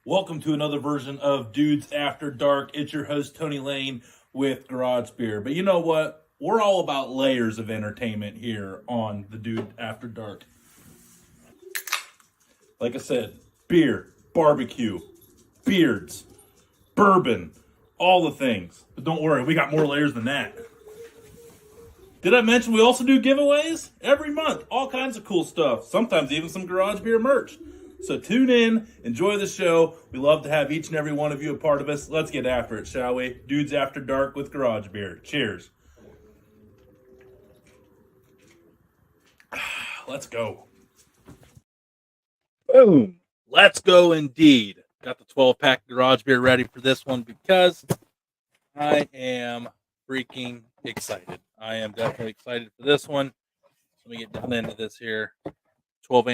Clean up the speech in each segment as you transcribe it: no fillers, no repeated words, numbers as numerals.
Welcome to another version of Dudes After Dark. It's your host, Tony Lane, with Garage Beer. But you know what? We're all about layers of entertainment here on the Dude After Dark. Like I said, beer, barbecue, beards, bourbon, all the things. But don't worry, we got more layers than that. Did I mention we also do giveaways? Every month, all kinds of cool stuff. Sometimes even some Garage Beer merch. So tune in, enjoy the show. We love to have each and every one of you a part of us. Let's get after it, shall we? Dudes After Dark with Garage Beer. Cheers. Let's go. Boom. Let's go indeed. Got the 12-pack Garage Beer ready for this one because I am freaking excited. I am definitely excited for this one. Let me get down into this here. 12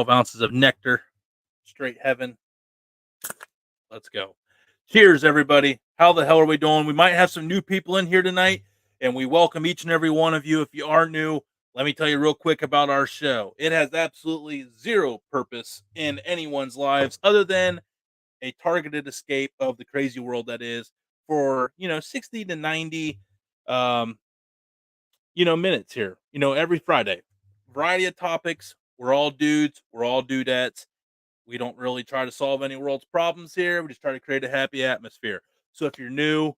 ounces of nectar. Straight heaven. Let's go. Cheers, everybody. How the hell are we doing? We might have some new people in here tonight, and we welcome each and every one of you. If you are new, let me tell you real quick about our show. It has absolutely zero purpose in anyone's lives other than a targeted escape of the crazy world that is for, 60 to 90 um, minutes here, every Friday. Variety of topics. We're all dudes. We're all dudettes. We don't really try to solve any world's problems here. We just try to create a happy atmosphere. So if you're new,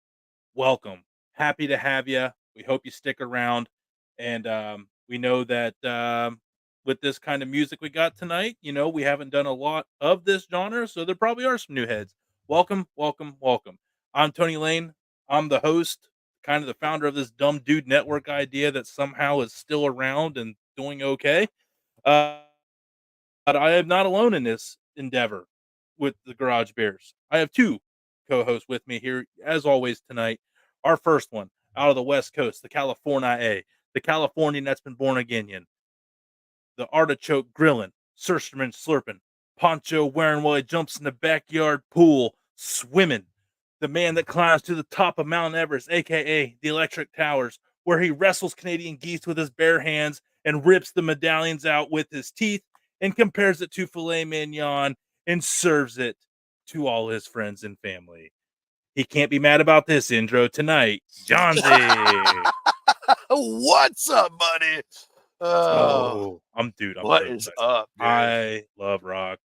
welcome. Happy to have you. We hope you stick around. And we know that with this kind of music we got tonight, we haven't done a lot of this genre. So there probably are some new heads. Welcome, welcome, welcome. I'm Tony Lane. I'm the host, kind of the founder of this dumb dude network idea that somehow is still around and doing okay. Uh, but I am not alone in this endeavor with the Garage Bears. I have two co-hosts with me here, as always, tonight. Our first one out of the West Coast, the California, the Californian that's been born again, the artichoke grilling, sursterman slurping, poncho wearing while he jumps in the backyard pool, swimming. The man that climbs to the top of Mount Everest, aka the Electric Towers, where he wrestles Canadian geese with his bare hands and rips the medallions out with his teeth and compares it to filet mignon and serves it to all his friends and family. He can't be mad about this intro tonight. Johnsy. What's up, buddy? I'm what so is excited. up, dude? I love rock.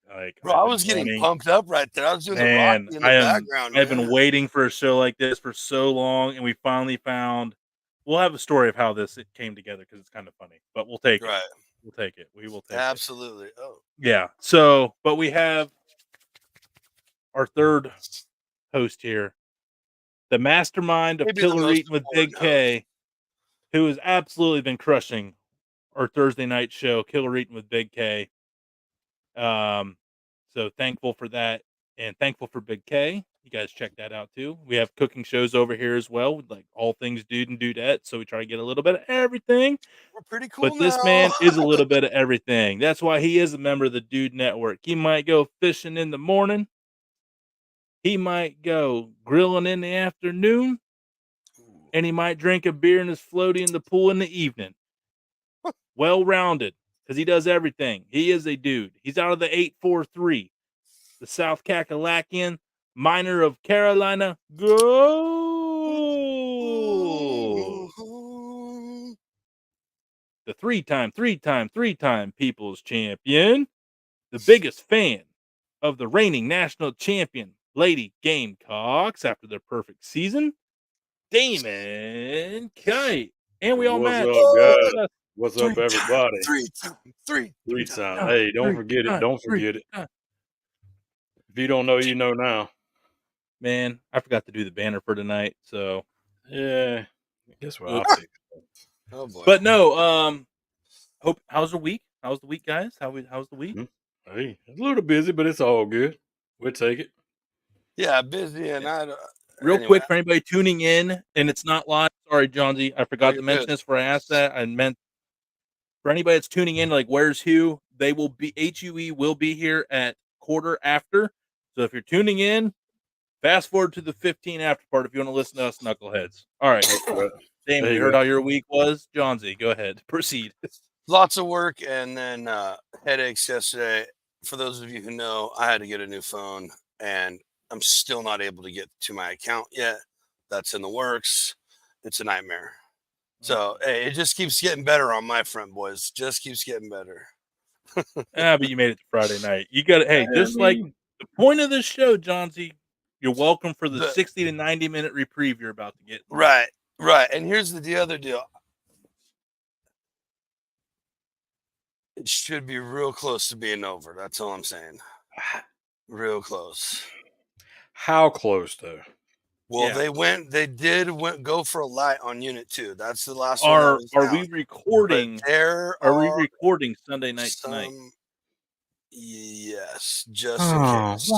Bro, I was getting pumped up right there. I was doing the Rocky in the background. I've been waiting for a show like this for so long, and we finally found. We'll have a story of how it came together because it's kind of funny, but we'll take it. We'll take it. We will take Absolutely. it. Oh, yeah. So, but we have our third host here, the mastermind of Killer Eating with Big K, who has absolutely been crushing our Thursday night show, Killer Eating with Big K. So thankful for that and thankful for Big K. You guys check that out too. We have cooking shows over here as well with like all things dude and dudette. So we try to get a little bit of everything. We're pretty cool but now. This man is a little bit of everything. That's why he is a member of the Dude Network. He might go fishing in the morning. He might go grilling in the afternoon. And he might drink a beer in his floaty in the pool in the evening. Well-rounded. Because he does everything. He is a dude. He's out of the 843. The South Kakalaki Miner of Carolina. Go! The three-time People's Champion. The biggest fan of the reigning national champion, Lady Gamecocks, after their perfect season. Damon Kite. And we all match. What's up, everybody? Three times. Hey, don't forget it. Don't forget it. If you don't know, you know now. Man, I forgot to do the banner for tonight, so yeah. Guess what? Oh boy. But no, how's the week? How's the week, guys? How's the week? Hey, a little busy, but it's all good. We'll take it. Yeah, busy and Real quick for anybody tuning in, and it's not live. Sorry, Johnsy, I forgot to mention this before I asked that. I meant for anybody that's tuning in, like, where's HUE? They will be HUE will be here at quarter after. So if you're tuning in, fast forward to the 15 after part if you want to listen to us knuckleheads. All right. Damon, you heard how your week was? Johnsy, go ahead. Proceed. Lots of work and then headaches yesterday. For those of you who know, I had to get a new phone. and I'm still not able to get to my account yet. That's in the works. It's a nightmare. So hey, it just keeps getting better on my front, boys. Just keeps getting better. But you made it to Friday night. You got to, hey, just like the point of this show, Johnsy, you're welcome for the 60 to 90-minute reprieve you're about to get. Right. And here's the other deal. It should be real close to being over. That's all I'm saying. Real close. How close though? Well, they did go for a light on Unit 2. That's the last one. Are we recording? Are we recording Sunday night tonight? Yes, just in case.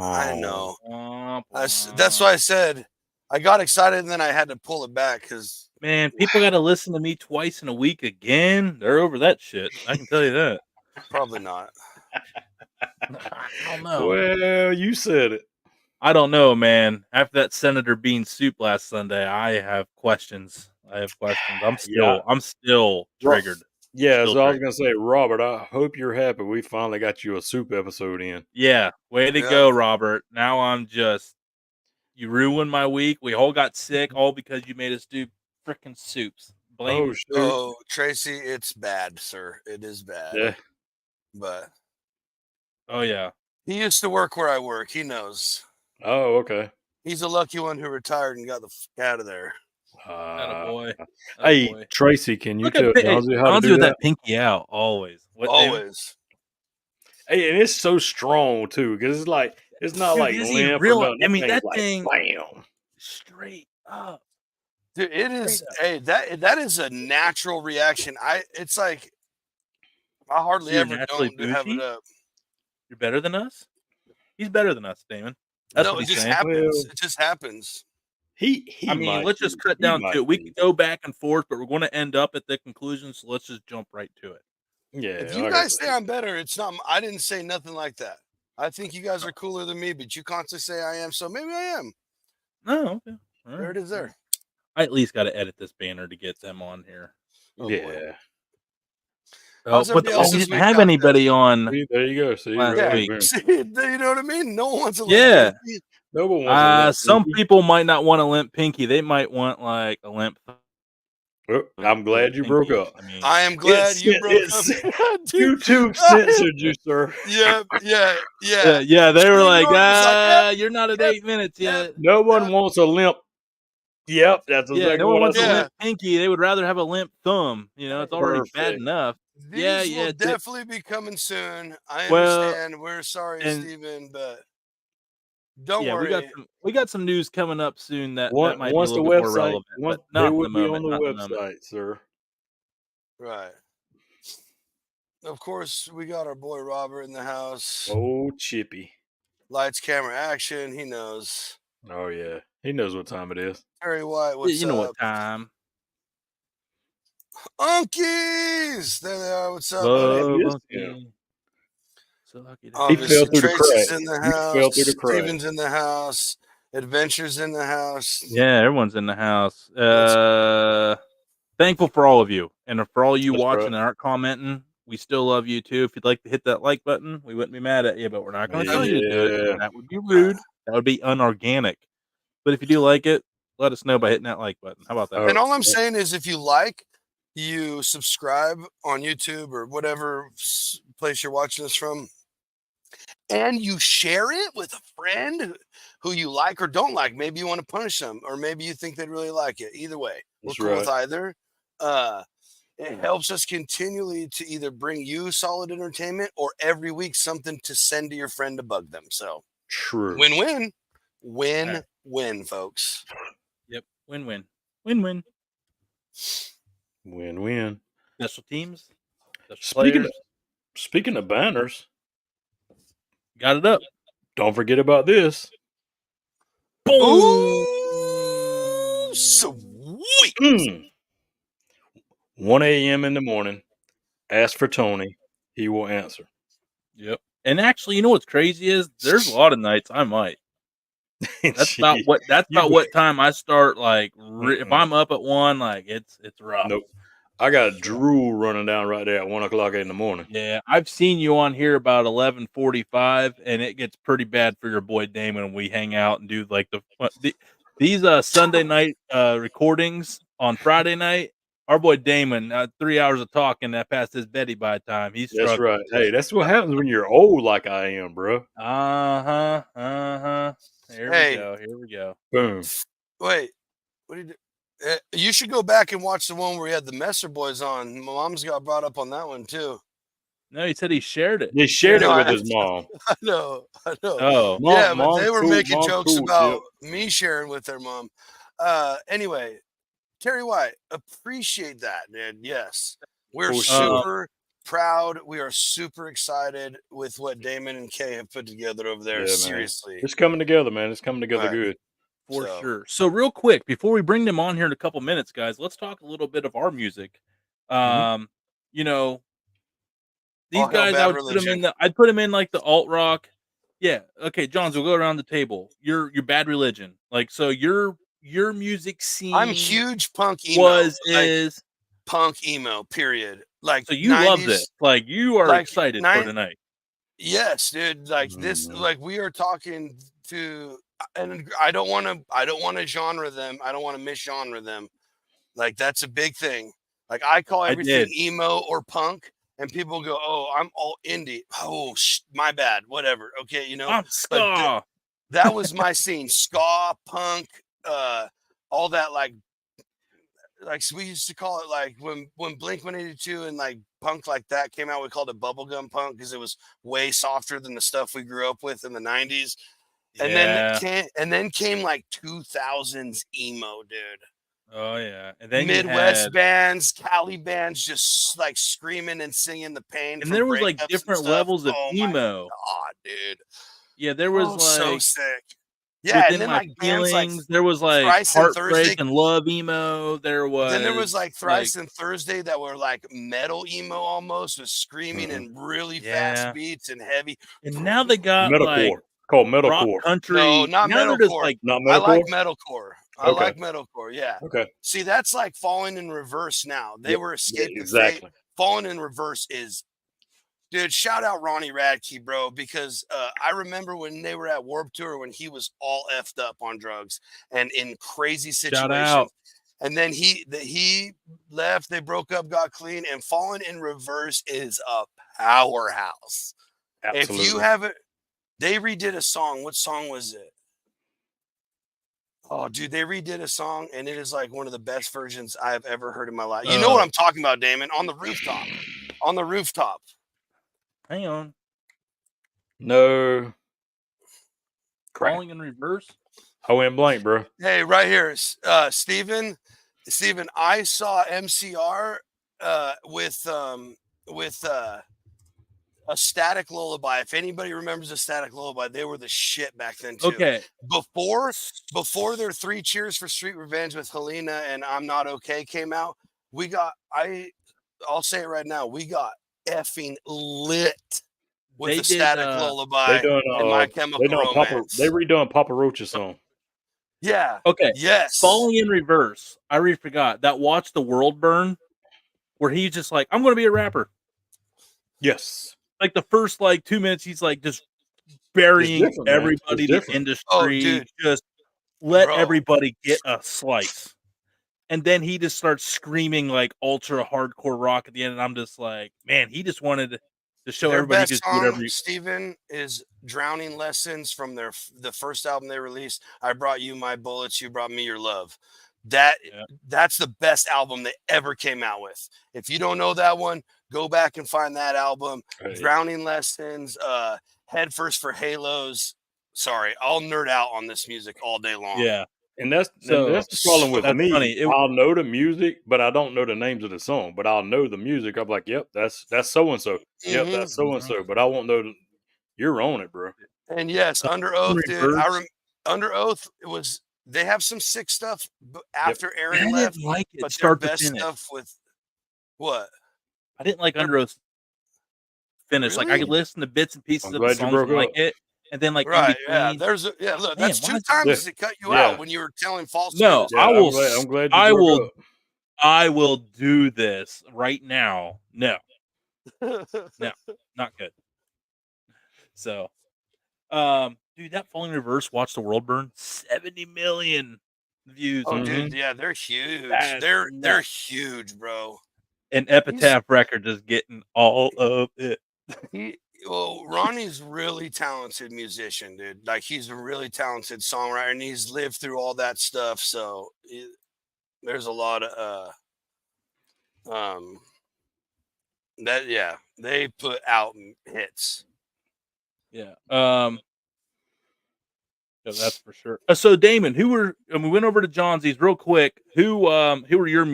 I know. That's why I said I got excited and then I had to pull it back because man, people got to listen to me twice in a week again. They're over that shit. I can tell you that. Probably not. I don't know. Well, you said it. I don't know, man. After that Senator Bean soup last Sunday, I have questions. I'm still triggered. Yeah, so I was gonna say, Robert, I hope you're happy we finally got you a soup episode in. Yeah, way to go, Robert. Now you ruined my week. We all got sick, all because you made us do freaking soups. Oh, Tracy, it's bad, sir. It is bad. Yeah. But oh yeah. He used to work where I work. He knows. Oh, okay. He's a lucky one who retired and got the fuck out of there. Attaboy. Hey, Tracy, can you tell Johnsy how to do with that pinky out always? Always. Hey, and it's so strong too, because it's like it's not like limp or nothing. I mean, that like, thing, bam, straight up. Dude, it is. Hey, that is a natural reaction. It's like I hardly ever don't have it up. You're better than us. He's better than us, Damon. That's what he's saying. Happens. It just happens. I mean, let's just cut down to it. We can go back and forth, but we're going to end up at the conclusion. So let's just jump right to it. Yeah. If you guys say I'm better, it's not. I didn't say nothing like that. I think you guys are cooler than me, but you constantly say I am, so maybe I am. No, okay. There it is. There. I at least got to edit this banner to get them on here. Oh, yeah. But we didn't have anybody on. There you go. See, last week. See, you know what I mean? No one wants a limp pinky. No one wants a limp some people might not want a limp pinky. They might want like a limp. Well, I'm glad you broke up. I am glad you broke up. YouTube censored you, sir. Yeah. They were like, you're not at 8 minutes yet. No one wants a limp. Yep, that's exactly no one wants a limp pinky. They would rather have a limp thumb. You know, it's already bad enough. These will definitely be coming soon. I understand. We're sorry, Steven, but don't worry. We got some news coming up soon that might be a little bit more relevant. But not on the website, sir. Right. Of course, we got our boy Robert in the house. Oh, Chippy. Lights, camera, action. He knows. Oh, yeah. He knows what time it is. Terry White, what's up? You know what time. Unkies! There they are. What's up? So lucky he fell through the crack. In the house. Steven's in the house. Adventures in the house. Yeah, everyone's in the house. Thankful for all of you. And for all you watching and aren't commenting, we still love you too. If you'd like to hit that like button, we wouldn't be mad at you, but we're not going to tell you to do it. That would be rude. That would be unorganic. But if you do like it, let us know by hitting that like button. How about that? And all I'm saying is if you like, you subscribe on YouTube or whatever place you're watching us from, and you share it with a friend who you like or don't like. Maybe you want to punish them, or maybe you think they'd really like it. Either way, we're cool with either. It helps us continually to either bring you solid entertainment or every week something to send to your friend to bug them. So true. Win-win. Win-win, folks. Yep. Win-win. Win-win. Win-win. Special teams. Speaking of banners. Got it up. Don't forget about this. Boom! Ooh, sweet. 1 a.m. in the morning. Ask for Tony. He will answer. Yep. And actually, you know what's crazy is there's a lot of nights I might. That's about what time I start. Like, if I'm up at 1, like it's rough. Nope. I got drool running down right there at 1 o'clock in the morning. Yeah, I've seen you on here about 11:45, and it gets pretty bad for your boy Damon when we hang out and do like these Sunday night recordings on Friday night. Our boy Damon, 3 hours of talking that past his Betty by time. He's That's struggling. right. Hey, that's what happens when you're old like I am, bro. Here Hey. we go. Here we go. Boom. Wait, what did you do? You should go back and watch the one where we had the Messer boys on. My mom's got brought up on that one too. No, he said he shared it. He shared it with his mom. I know. Oh, Yeah, but Mom's they were cool, making mom's jokes cool, about me sharing with their mom. Anyway, Terry White, appreciate that, dude. Yes, we're For sure. super proud. We are super excited with what Damon and Kay have put together over there. Yeah, man. Seriously, It's coming together, man. It's coming together Right. good. for So- sure. So real quick, before we bring them on here in a couple minutes, guys, let's talk a little bit of our music. You know, these All Hell guys, Bad I would put them Religion. in I'd put them in like the alt rock. Yeah. Okay, Johns, we'll go around the table. Your Bad Religion. Like, so your music scene I'm huge punk emo. is punk emo. Period. Like so you 90s, love this. Like you are like excited for tonight. Yes, dude. Like this. Like we are talking to, and I don't want to genre them. I don't want to misgenre them. Like that's a big thing. Like I call everything did. emo or punk, and people go, "Oh, I'm all indie." Oh, my bad. Whatever. Okay, you know. I'm ska. That was my scene. Ska, punk, all that. Like we used to call it, like when Blink 182 and like punk like that came out, we called it bubblegum punk because it was way softer than the stuff we grew up with in the 90s. And then came like 2000s emo, dude. Oh yeah, and then Midwest bands, Cali bands, just like screaming and singing the pain. And there was like different levels of emo. God, dude. Yeah, there was so sick. Yeah, and then like bands like there was like Thrice and Heartbreak Thursday. and Love emo. There was like Thrice and Thursday that were like metal emo almost, with screaming and really fast beats and heavy. And now they got metalcore. like Called metalcore. rock country. No, not now they're just metalcore. like Not metalcore. I like metalcore. I Okay. like metalcore. Yeah. Okay. See, that's like Falling in Reverse now. They were escaping exactly. fate. Falling in Reverse is, dude, shout out Ronnie Radke, bro, because I remember when they were at Warped Tour when he was all effed up on drugs and in crazy situations. Shout out. And then he left, they broke up, got clean, and Falling in Reverse is a powerhouse. Absolutely. If you haven't, they redid a song. What song was it? Oh, dude, they redid a song, and it is like one of the best versions I've ever heard in my life. You know what I'm talking about, Damon? On the rooftop. On the rooftop. Hang on. No. Falling in Reverse. I went blank, bro. Hey, right here, Steven, I saw MCR with a Static Lullaby. If anybody remembers a Static Lullaby, they were the shit back then too. Okay. Before their 3 Cheers for Street Revenge with Helena and I'm Not Okay came out, I'll say it right now, we got effing lit with the Static Lullaby and My Chemical Romance. They redone Papa Roach's song. Yeah. Okay. Yes. Falling in Reverse. I really forgot that Watch the World Burn, where he's just like, I'm going to be a rapper. Yes. Like the first like 2 minutes, he's like just burying everybody in the industry. Oh, dude. Just let everybody get a slice. And then he just starts screaming like ultra hardcore rock at the end. And I'm just like, man, he just wanted to show everybody best just song, do whatever. Steven, is Drowning Lessons from the first album they released. I Brought You My Bullets, You Brought Me Your Love. That's the best album they ever came out with. If you don't know that one, go back and find that album. Right. Drowning Lessons, Head First for Halos. Sorry, I'll nerd out on this music all day long. Yeah. And that's the problem with me. Funny. I'll know the music, but I don't know the names of the song. But I'll know the music. I'm like, yep, that's so and so. Yep, that's so and so. But I won't know. You're on it, bro. And yes, Under Oath, dude. Under Oath, it was. They have some sick stuff after Aaron left. Like it. But Start their to best finish. Stuff with what? I didn't like Under Oath finish. Really? Like I could listen to bits and pieces of the songs and like it. And then like look, that's 2 times it cut you out when you were telling false. No, I will. I'm glad you I will do this right now. No, not good. So, dude, that Falling Reverse, Watch the World Burn, 70 million views. Oh, on dude, it. yeah, they're huge. That's They're nuts. huge, bro. And Epitaph Record is getting all of it. Well, Ronnie's really talented musician, dude. Like he's a really talented songwriter, and he's lived through all that stuff. So there's a lot of they put out hits. Yeah. Yeah, that's for sure. So Damon, we went over to Johnsy's real quick. Who were your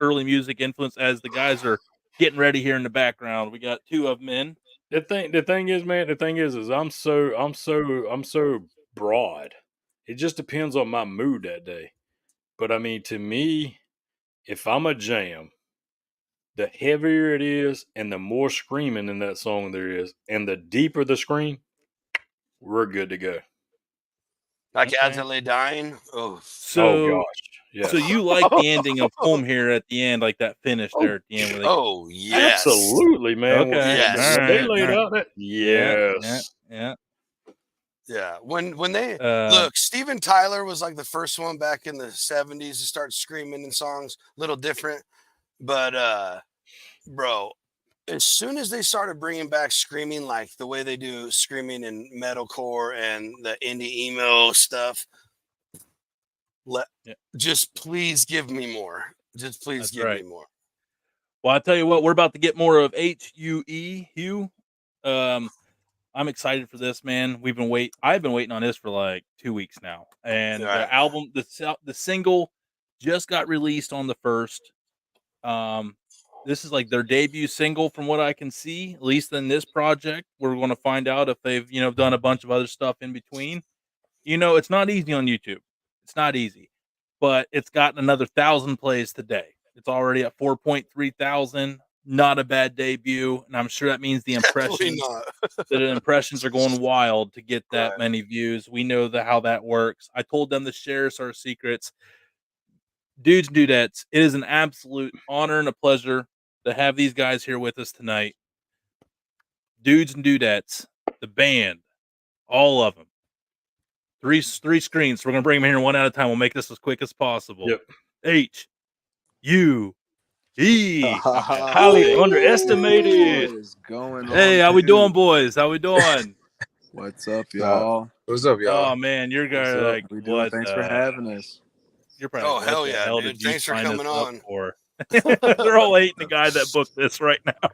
early music influence as the guys are getting ready here in the background? We got two of them in. The thing is, man, is I'm so broad. It just depends on my mood that day. But I mean, to me, if I'm a jam, the heavier it is and the more screaming in that song there is, and the deeper the scream, we're good to go. Like Okay. As I Lay Dying. Oh gosh. Yeah. So you like the ending of Home here at the end, like that finish there at the end. Oh yes. Absolutely, man. Okay. Yes. When they laid out that. Yes. Yeah. Yeah. When they look, Steven Tyler was like the first one back in the 70s to start screaming in songs, a little different. But bro, as soon as they started bringing back screaming like the way they do screaming in metalcore and the indie emo stuff, just please give me more. Just please give me more. Well, I tell you what, we're about to get more of HUE. I'm excited for this, man. I've been waiting on this for like 2 weeks now. And the album, the single just got released on the 1st. This is like their debut single from what I can see, at least in this project. We're going to find out if they've, done a bunch of other stuff in between. It's not easy on YouTube. It's not easy, but it's gotten another 1,000 plays today. It's already at 4.3 thousand. Not a bad debut, and I'm sure that means the impressions are going wild to get that many views. We know how that works. I told them to share our secrets. Dudes and dudettes, it is an absolute honor and a pleasure to have these guys here with us tonight. Dudes and dudettes, the band, all of them. Three screens. So we're gonna bring them here one at a time. We'll make this as quick as possible. Yep. HUE. Highly underestimated. What is going on? Hey, how we doing, boys? How we doing? What's up, y'all? What's up, y'all? Oh man, you're guys like what? Thanks for having us. You're probably hell yeah, dude! Thanks for coming on. They're all hating the guy that booked this right now.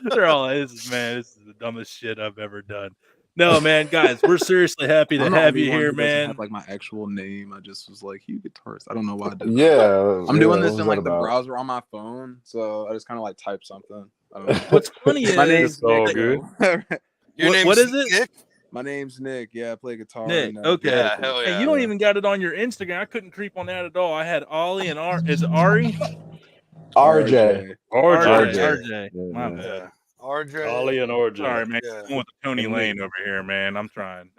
They're all this is the dumbest shit I've ever done. No, man, guys, we're seriously happy to have you here, man. Have, like my actual name, I just was like HUE Guitarist. I don't know why I did. Yeah, I'm doing this in like the browser on my phone, so I just kind of like type something. I don't know. What's funny is my name's so Nick. Good. What is it? Nick? My name's Nick. Yeah, I play guitar. Nick. Okay. Yeah, hell yeah. Hey, you don't even got it on your Instagram. I couldn't creep on that at all. I had Ollie and Is it Ari? RJ. My bad. Yeah. RJ. Ollie and RJ. Sorry, man. I'm going with Tony Lane over here, man. I'm trying.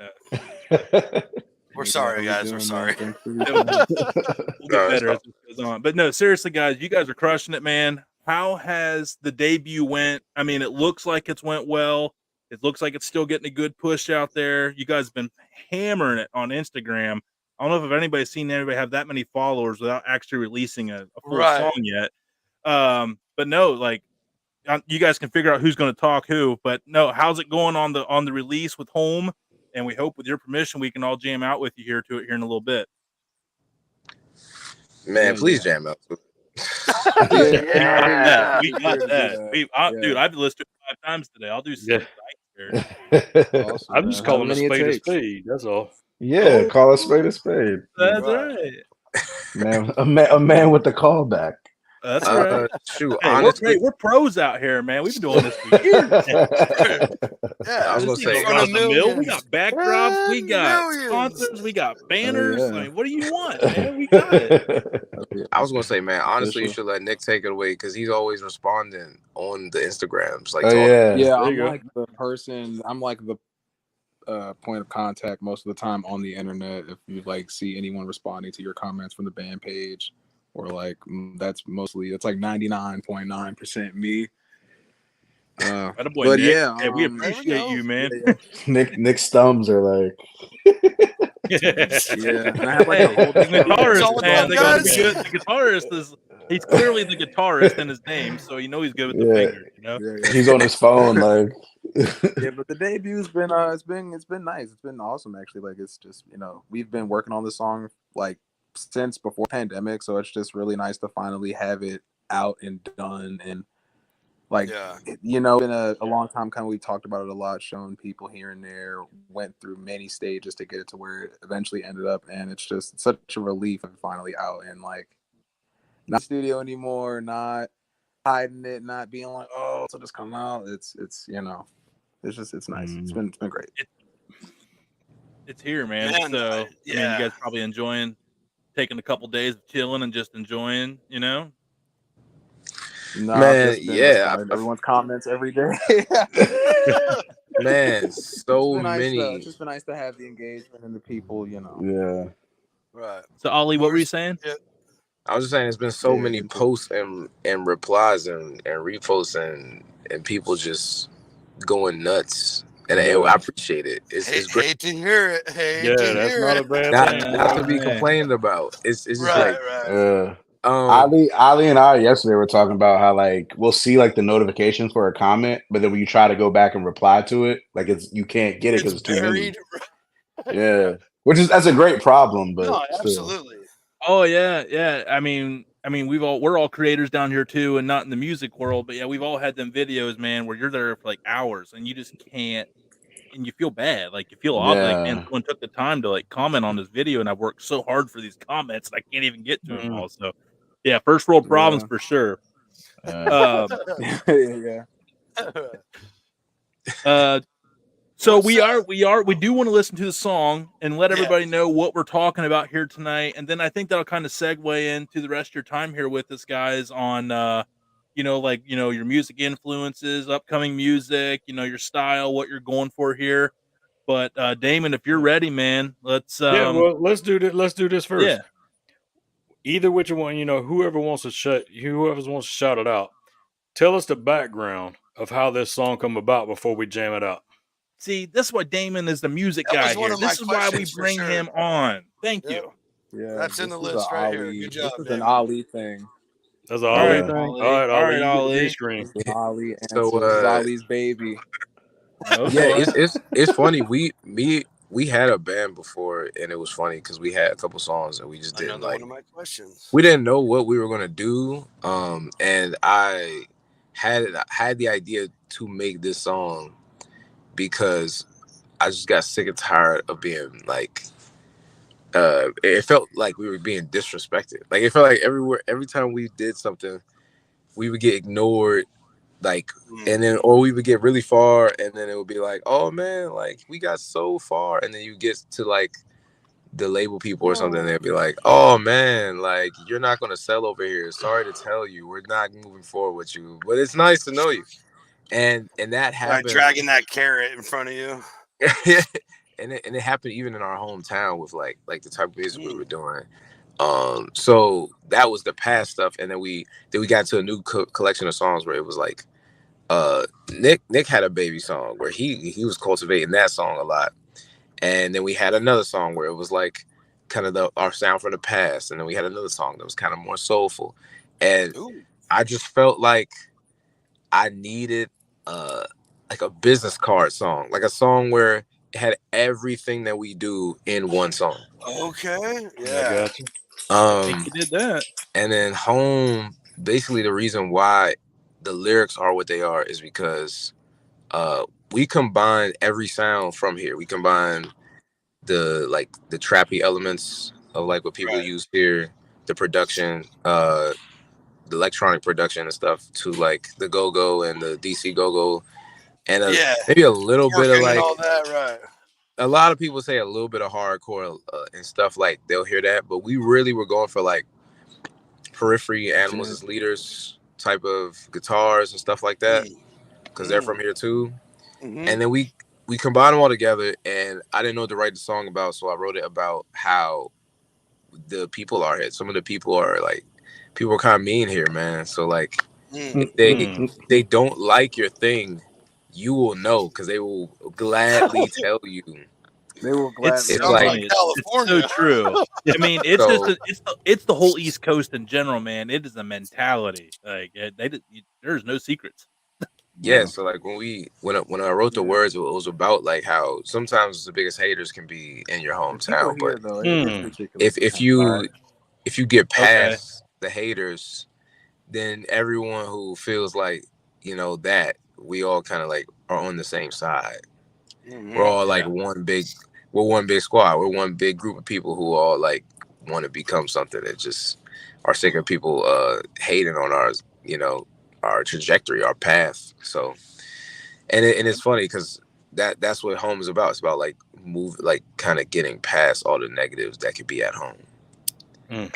We're sorry, guys. We're sorry. We'll get better as this goes on. But no, seriously, guys, you guys are crushing it, man. How has the debut went? I mean, it looks like it's went well. It looks like it's still getting a good push out there. You guys have been hammering it on Instagram. I don't know if anybody's seen anybody have that many followers without actually releasing a full song yet. But no, like you guys can figure out who's going to talk who. But no, how's it going on the release with Home? And we hope, with your permission, we can all jam out with you here in a little bit. Man, please jam out. Yeah, we got that. Dude, I've listened to it 5 times today. I'll do 6. Awesome, I'm just calling a spade. That's all. Yeah, call a spade a spade. That's right. Man, a man with the callback. That's right. Shoot, hey, honestly, we're pros out here, man. We've been doing this for years. I was gonna say, we got backdrops, we got sponsors, we got banners. I mean, what do you want, man? We got it. I was gonna say, man, honestly, you should let Nick take it away because he's always responding on the Instagrams. Like, I'm like the person. I'm like the point of contact most of the time on the internet. If you like see anyone responding to your comments from the band page or like that's like 99.9% me. Atta boy, But Nick. yeah, Hey, we There we appreciate go. you, man. yeah, Nick's thumbs are like. yeah, and I have like Hey, the whole the That's guitarist, all with man, love, they got to be guys. good. The guitarist he's clearly the guitarist in his name, so you know he's good with the Yeah, fingers, you know? yeah. he's on his phone like. Yeah, but the debut's been it's been nice. It's been awesome actually. Like it's just, we've been working on this song like since before pandemic, so it's just really nice to finally have it out and done. And like Yeah. been a long time coming. We talked about it a lot, showing people here and there, went through many stages to get it to where it eventually ended up, and it's just such a relief of finally out and like not studio anymore, not hiding it, not being like, oh, so just come out. It's it's nice. It's been great. It's here, man. Man, So, I mean, you yeah. guys probably enjoying taking a couple days of chilling and just enjoying, you know? No, I've Man, just been yeah, responding to everyone's comments every day. man, It's so been nice though. many. It's just been nice to have the engagement and the people, Yeah. Right. So, Ollie, what were you Where's- saying? yeah. I was just saying, it's been so many into- posts and replies and reposts and people just going nuts, and I Yeah. appreciate it. It's great. Hate to hear it. Hate Yeah, to that's hear not it. a bad Not thing. not to be Hey. complained about. It's just Right, like right. Ali and I yesterday were talking about how like we'll see like the notifications for a comment, but then when you try to go back and reply to it, like you can't get it because It's it's too many. buried. Yeah, that's a great problem, but No, still. absolutely. Oh yeah, yeah. I mean, we're all creators down here too, and not in the music world, but yeah, we've all had them videos, man, where you're there for like hours and you just can't, and you feel bad, like you feel odd, like man, Yeah, someone took the time to like comment on this video, and I worked so hard for these comments, and I can't even get to them Mm. all. So, yeah, first world problems Yeah. for sure. yeah. yeah. Uh, so What's we do want to listen to the song and let Yeah. everybody know what we're talking about here tonight, and then I think that'll kind of segue into the rest of your time here with us, guys, on your music influences, upcoming music, your style, what you're going for here. But Damon, if you're ready, man, let's Yeah, well, let's do this. Let's do this first. yeah. Either which one, whoever wants to shout it out. Tell us the background of how this song come about before we jam it out. See, this is why Damon is the music That guy was one here. of my This is why we questions for bring sure. him on. Thank Yep. you. Yeah, That's in the this is list a right here. Ali. Good job, This is Damon. an Ali thing. That's an All Ollie right, thing. Ollie. All right, All right, you get the Ollie. D screen. This is an Ali So, answer. This is Ali's baby. Okay. yeah, it's funny. We had a band before, and it was funny because we had a couple songs and we just didn't Another one of my questions. we didn't know what we were gonna do. And I had the idea to make this song because I just got sick and tired of being like it felt like we were being disrespected. Like it felt like every time we did something, we would get ignored, like, and then or we would get really far and then it would be like, oh man, like we got so far, and then you get to like the label people or something, they'd be like, oh man, like you're not gonna sell over here, sorry to tell you, we're not moving forward with you, but it's nice to know you. And that happened, dragging that carrot in front of you. and it happened even in our hometown with like the type of music we were doing. So that was the past stuff, and then we got to a new collection of songs where it was like Nick had a baby song where he was cultivating that song a lot. And then we had another song where it was like kind of our sound from the past. And then we had another song that was kind of more soulful. And I just felt like I needed like a business card song, like a song where it had everything that we do in one song. Okay. Yeah. I got you. I think you did that. And then Home, basically the reason why the lyrics are what they are is because we combine every sound from here. We combine the trappy elements of like what people use here, the production, the electronic production and stuff, to like the go-go and the DC go-go, and maybe a little bit of like all that, right? A lot of people say a little bit of hardcore and stuff, like they'll hear that, but we really were going for like Periphery, Animals as Leaders type of guitars and stuff like that, because they're from here too. And then we combined them all together, and I didn't know what to write the song about, so I wrote it about how the people are here. Some of the people are like people are kind of mean here, man. So like, Mm. if they don't like your thing, you will know because they will gladly tell you. They will It's gladly. It's so Sounds like- like funny. It's so California. true. I mean, it's So- just it's the whole East Coast in general, man. It is a mentality. Like there's no secrets. Yeah, so like when I wrote the Yeah. words, it was about like how sometimes the biggest haters can be in your The people hometown, here, but though, it gets ridiculous. if you get past the haters, then everyone who feels like that we all kind of like are on the same side. Mhm. We're all like Yeah. one big squad. We're one big group of people who all like want to become something that just are sick of people hating on our trajectory, our path. So, and it's funny because that's what home is about. It's about like kind of getting past all the negatives that could be at home. And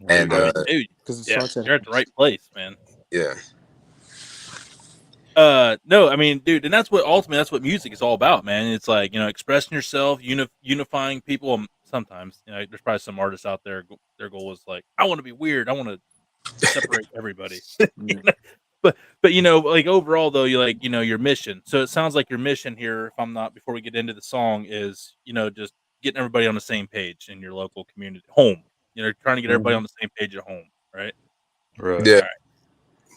I mean, dude, because yeah, you're at the right place, man. yeah, No, I mean, dude, and that's what music is all about, man. It's like, expressing yourself, unifying people. Sometimes, there's probably some artists out there, their goal is like, I want to be weird. I want to separate everybody. But like overall though, you like, your mission. So it sounds like your mission here, before we get into the song, is, just getting everybody on the same page in your local community, home. Trying to get everybody on the same page at home, right? Right. yeah. All right.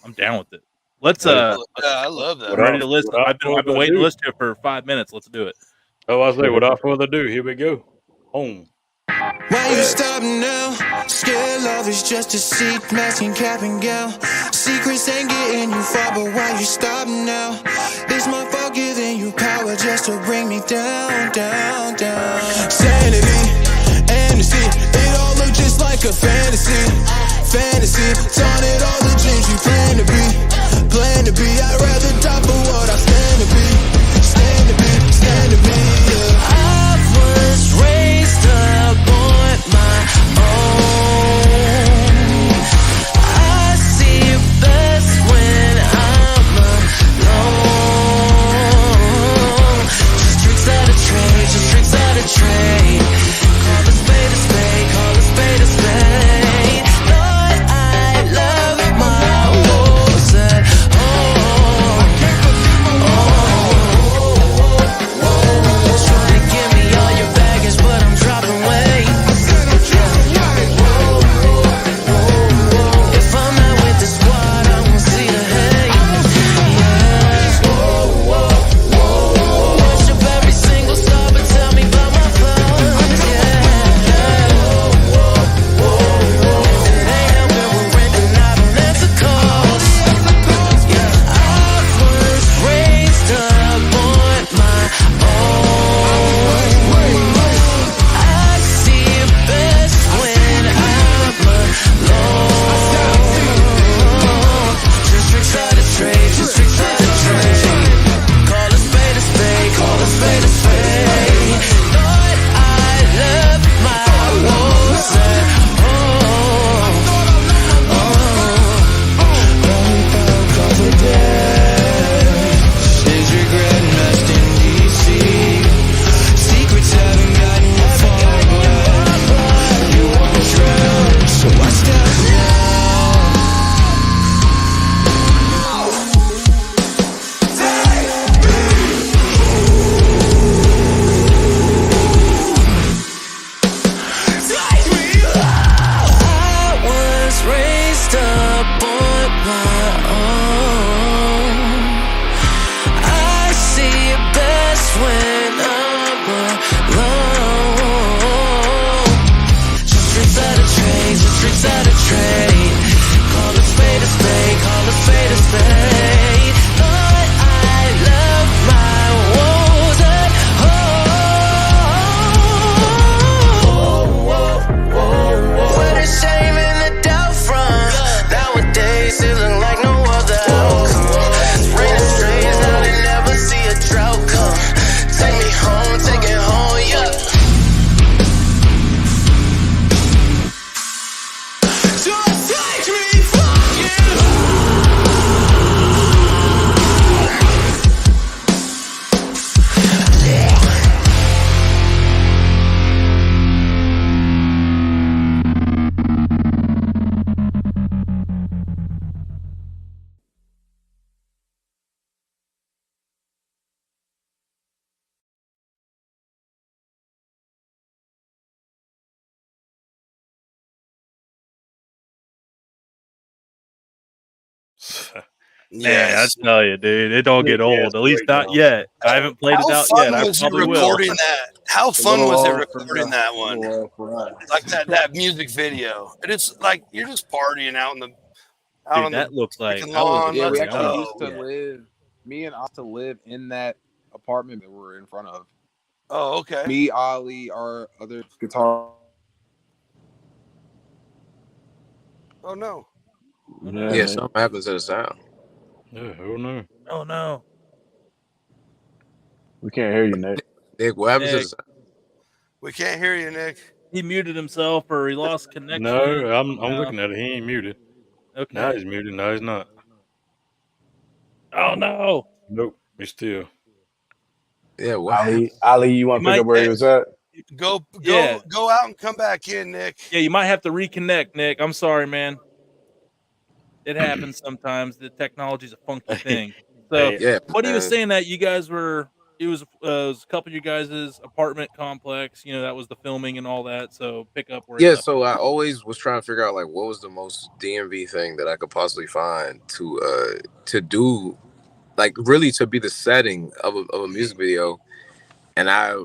I'm down with it. Let's Yeah, I love that. I'm ready to listen. I've been waiting to listen to it for 5 minutes. Let's do it. Oh, I say, without further ado, here we go. Home. Why you stop now? Scared love is just a seat, matching cap and gown. Secrets ain't getting you far, but why you stop now? Is my fault giving you power just to bring me down, down, down? Sanity, amnesty, it all look just like a fantasy. Fantasy, taunted all the dreams you plan to be. Plan to be, I'd rather die for what I stand to be. Stand to be, stand to be, yeah. I was raised up on my own. I see best when I'm alone. Just tricks out of trade, just tricks out of trade. Call a spade a spade, call a spade a spade. Lord, I love my wolves at home. Man, I Yes. tell you, dude, it don't get Yeah, old. it's At least great, not though. yet. I haven't played it How out yet. fun I was it probably will. recording that? How A fun little was it off for recording that one? little off for us. Like that music video. And it's like you're just partying out Dude, on the that looks like freaking I was lawn. Yeah, we Let's actually young. used to go. live. Me and us to live in that apartment that we're in front of. Oh, okay. Me, Ali, our other guitar. Oh no. Oh, Yeah, no. Yeah, something happened to the sound. Yeah, who knew? Oh no. we can't hear you, Nick. Nick, what happened to the Nick, sound? We can't hear you, Nick. he muted himself or he lost connection. No, I'm No. looking at it. He ain't muted. Now Okay. he's muted. No, he's not. Oh no. Nope, he's still. Yeah, what happened? Ali, you want to You pick up might- where he was at? Go Yeah. go out and come back in, Nick. Yeah, you might have to reconnect, Nick. I'm sorry, man. It happens sometimes. The technology's a funky thing. So, Hey, Yeah, what he was man. saying that you guys were, it was a couple of you guys' apartment complex. You know, that was the filming and all that. So pick up where he Yeah, left so off. I always was trying to figure out like what was the most DMV thing that I could possibly find to do, like really to be the setting of a music video. And I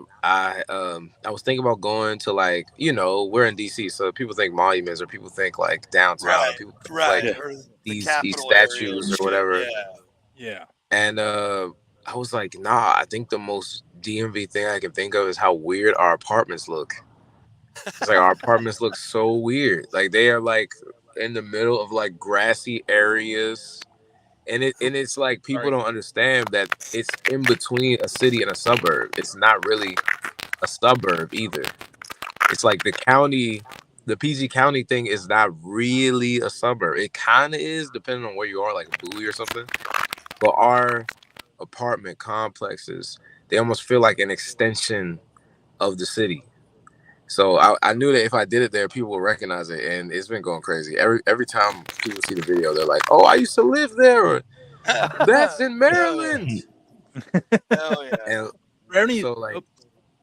was thinking about going to, like, you know, we're in DC, so people think monuments or people think like downtown, Right. or people think Right. like Yeah. Or the these capital area statues and or shit. whatever. Yeah. Yeah. And I was like, nah, I think the most DMV thing I can think of is how weird our apartments look. It's like our apartments look so weird. Like they are like in the middle of like grassy areas. And it's like people Sorry. don't understand that it's in between a city and a suburb. It's not really a suburb either. It's like the county, the PG County thing is not really a suburb. It kind of is, depending on where you are, like Bowie or something. But our apartment complexes, they almost feel like an extension of the city. So I knew that if I did it there, people would recognize it, and it's been going crazy. Every time people see the video, they're like, "Oh, I used to live there," or "That's in Maryland." Hell yeah. And For any, so like oh,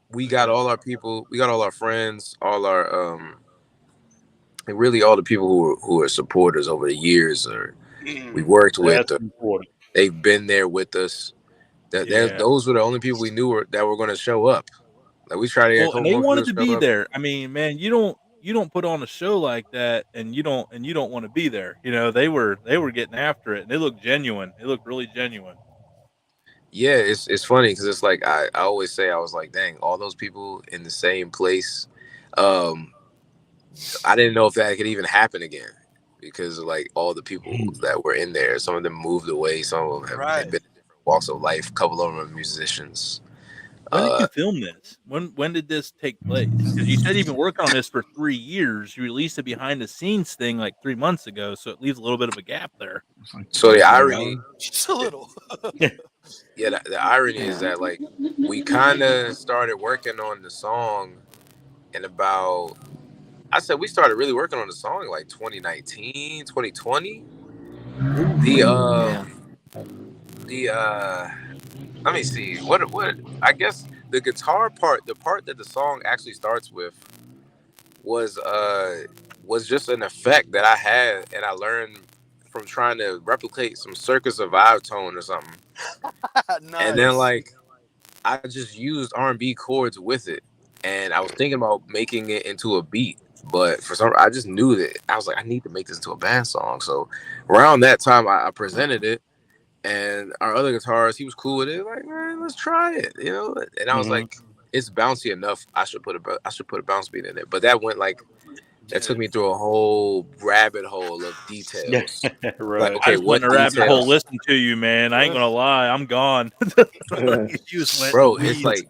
we got all our people, we got all our friends, all our and really all the people who are supporters over the years, or we worked with, That's or important. they've been there with us. That Yeah. those were the only people we knew that were going to show up. Like we tried to get a well, couple and they more people wanted to to show be up. there. I mean, man, you don't put on a show like that, and you don't want to be there. You know, they were getting after it, and they looked genuine. They looked really genuine. Yeah, it's funny because it's like I always say, I was like, dang, all those people in the same place. I didn't know if that could even happen again because of like all the people that were in there. Some of them moved away. Some of them have Right. been in different walks of life. A couple of them are musicians. When did you film this? When did this take place? Because you said you've been working on this for 3 years. You released a behind the scenes thing like 3 months ago, so it leaves a little bit of a gap there. So the irony, Just a little. yeah, the irony is that like we kind of started working on the song in about, I said we started really working on the song in like 2019, 2020. Let me see. What I guess the guitar part, the part that the song actually starts with was just an effect that I had and I learned from trying to replicate some Circus Survive tone or something. Nice. And then like I just used R&B chords with it, and I was thinking about making it into a beat, but for some, I just knew that I was like, I need to make this into a band song. So around that time, I presented it, and our other guitarist, he was cool with it. Like, man, let's try it, you know. And I was like, it's bouncy enough. I should put a bounce beat in it. But that went like, that took me through a whole rabbit hole of details. Right. Like, I okay, just what went in a rabbit hole details? listening to you, man. I ain't gonna lie, I'm gone. You just went Bro, in it's weeds. like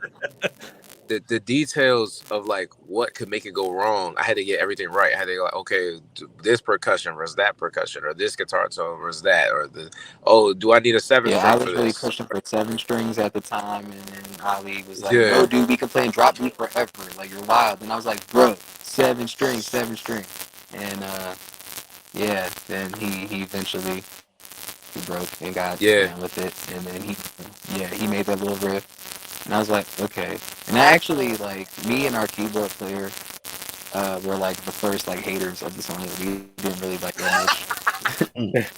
the details of like what could make it go wrong. I had to get everything right. I had to go like, okay, this percussion versus that percussion, or this guitar tone versus that, or do I need a 7 Yeah, I string was for really this? pushing for 7 strings at the time, and then Ali was like, Yeah. "No, dude, we can play and drop beat forever. Like you're wild." And I was like, "Bro, 7 strings, 7 strings." And yeah, then he eventually he broke and got down with it, and then he made that little riff, and I was like, okay. And I actually, like, me and our keyboard player were like the first like haters of the song. We didn't really like that much.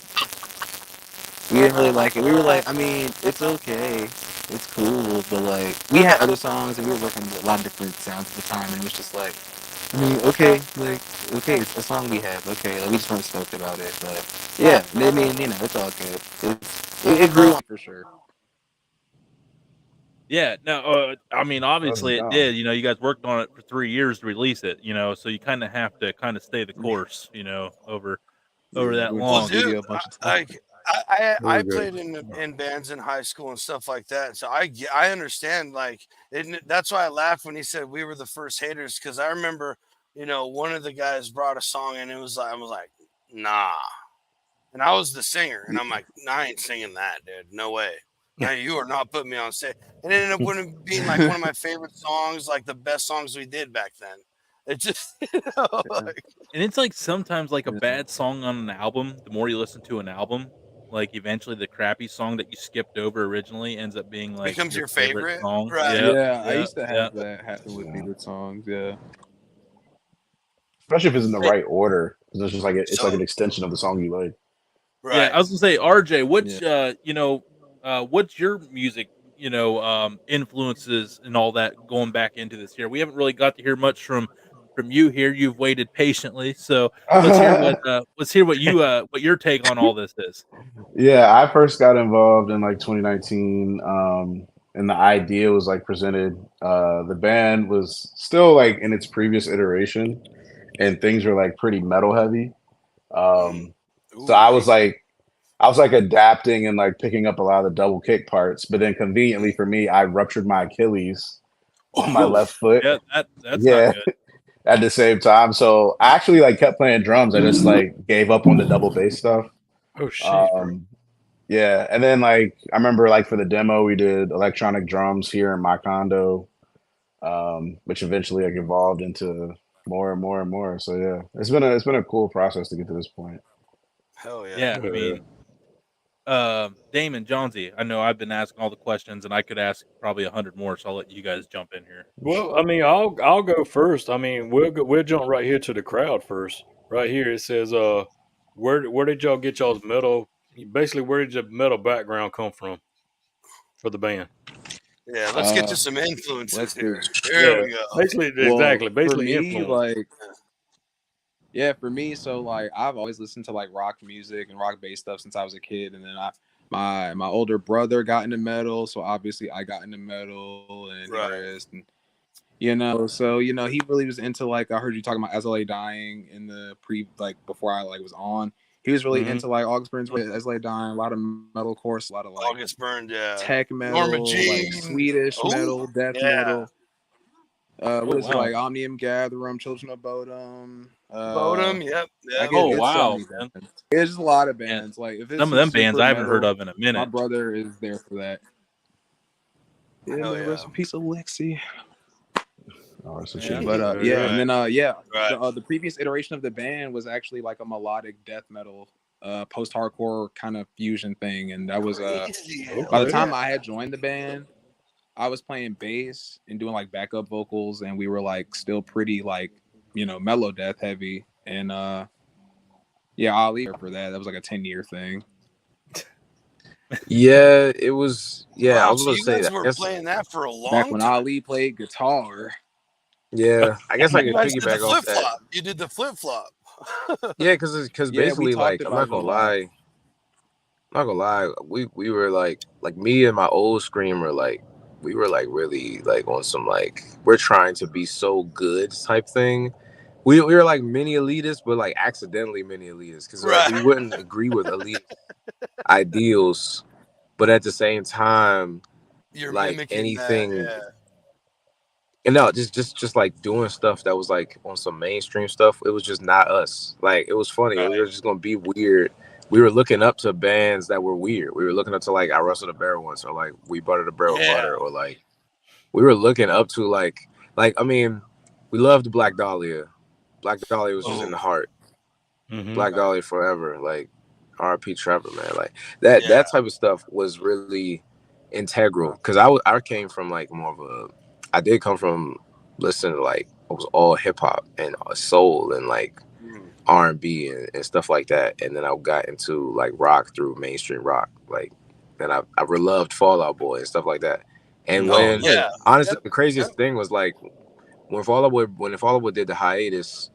We didn't really like it. We were like, I mean, it's okay, it's cool, but like we had other songs and we were working with a lot of different sounds at the time, and it was just like, I mean, okay, like okay, it's a song we have, okay, like we just weren't stoked about it, but yeah, I mean, you know, it's all good. It grew on for sure. Yeah, no, I mean, Let's obviously it go. did. You know, you guys worked on it for 3 years to release it. You know, so you kind of have to kind of stay the course. You know, over Yeah, that we went to Well, the long. dude, studio a bunch of times. I Very played good. in bands in high school and stuff like that, so I understand. Like, that's why I laughed when he said we were the first haters, because I remember, one of the guys brought a song and it was like I was like, nah, and I was the singer, and I'm like, nah, I ain't singing that, dude. No way. No, you are not putting me on stage. And it ended up being like one of my favorite songs, like the best songs we did back then. It just, like, And it's like sometimes like a Yeah. bad song on an album, the more you listen to an album, like eventually the crappy song that you skipped over originally ends up being like becomes your your favorite favorite, song. right? Yeah, Yeah, I yeah, used to yeah. have that happen with Yeah. favorite songs. Yeah. Especially if it's in the Hey, right order, because it's just like it's like So, an extension of the song you like. yeah, right. I was gonna say, RJ, Yeah. what's your music, influences and all that going back into this year? We haven't really got to hear much from you here. You've waited patiently, so let's hear what your take on all this is. Yeah, I first got involved in like 2019, and the idea was like presented. The band was still like in its previous iteration, and things were like pretty metal heavy. Mm. So Ooh, wait. I was like adapting and like picking up a lot of the double kick parts, but then conveniently for me, I ruptured my Achilles on my Oh, left foot. yeah, that's not Yeah, good. at the same time. So I actually like kept playing drums. I just like gave up on the double bass stuff. Oh shit, bro. Um, yeah, and then like I remember like for the demo we did electronic drums here in my condo, which eventually like evolved into more and more and more. So yeah, it's been a cool process to get to this point. Hell yeah. Yeah, I mean, Damon, Johnsy, I know I've been asking all the questions, and I could ask probably 100 more, so I'll let you guys jump in here. Well, I mean, I'll go first. I mean, we'll jump right here to the crowd first. Right here it says, where did y'all get y'all's metal? Basically, where did your metal background come from for the band? Yeah, let's get to Uh, some influences let's see. here. There Yeah, we go. basically, Well, exactly. for Basically, me, influence. like, yeah, for me, so like I've always listened to like rock music and rock based stuff since I was a kid, and then my older brother got into metal, so obviously I got into metal and Right. guitarist, and so he really was into like I heard you talking about SLA dying in the before I like was on. He was really Mhm. into like August Burns with SLA dying, a lot of metal course, a lot of like August Burned, yeah. tech Norma metal, Jean. like Swedish Ooh, metal, death yeah. metal. Oh, What is it wow. like? Omnium Gatherum, Children of Bodom. Bodum, yep. Oh, It's so wow, many man. bands. It's just a lot of Yeah, bands. Like if it's some of some them bands super I haven't heard metal, of in a my minute. brother is there for that. Yeah, Hell man. yeah. Rest in peace, Alexi. Oh, that's a Yeah. shame. But Yeah, yeah, yeah. and then Right. the previous iteration of the band was actually like a melodic death metal, post-hardcore kind of fusion thing, and that was Crazy. by the Okay. time I had joined the band, I was playing bass and doing like backup vocals, and we were like still pretty like mellow death heavy, and yeah, Ali for that. That was like a 10-year thing. Yeah, it was. Yeah, I Wow, was so going to you say guys that. I were guess. playing that for a Back long when time. Ali played guitar. Yeah, I guess I You could guys did the piggyback off flip that. flop. You did the flip flop. Yeah, because Yeah, we basically, talked like, I'm about not it a gonna lot. lie. I'm not gonna lie. We were like me and my old screamer, like we were like really like on some like we're trying to be so good type thing. We were like mini elitists, but like accidentally mini elitists because like Right. we wouldn't agree with elite ideals, but at the same time, You're like mimicking that. anything. Yeah. And no, just like doing stuff that was like on some mainstream stuff. It was just not us. Like it was funny. We Right. were just gonna be weird. We were looking up to bands that were weird. We were looking up to like I Rustled a Bear once, or like We Buttered a Bear with Yeah. Butter, or like we were looking up to like I mean, we loved Black Dahlia. Black Dahlia was just in the Oh, heart. Mm-hmm. Black right. Dahlia forever. Like R.P. Trevor, man. Like that Yeah. type of stuff was really integral because I came from like more of a I did come from listening to like it was all hip hop and soul and like Mm. R&B and stuff like that, and then I got into like rock through mainstream rock. Like then I reloved Fall Out Boy and stuff like that. And Oh when yeah. honestly Yep. the craziest thing was like when Fall Out Boy did the hiatus,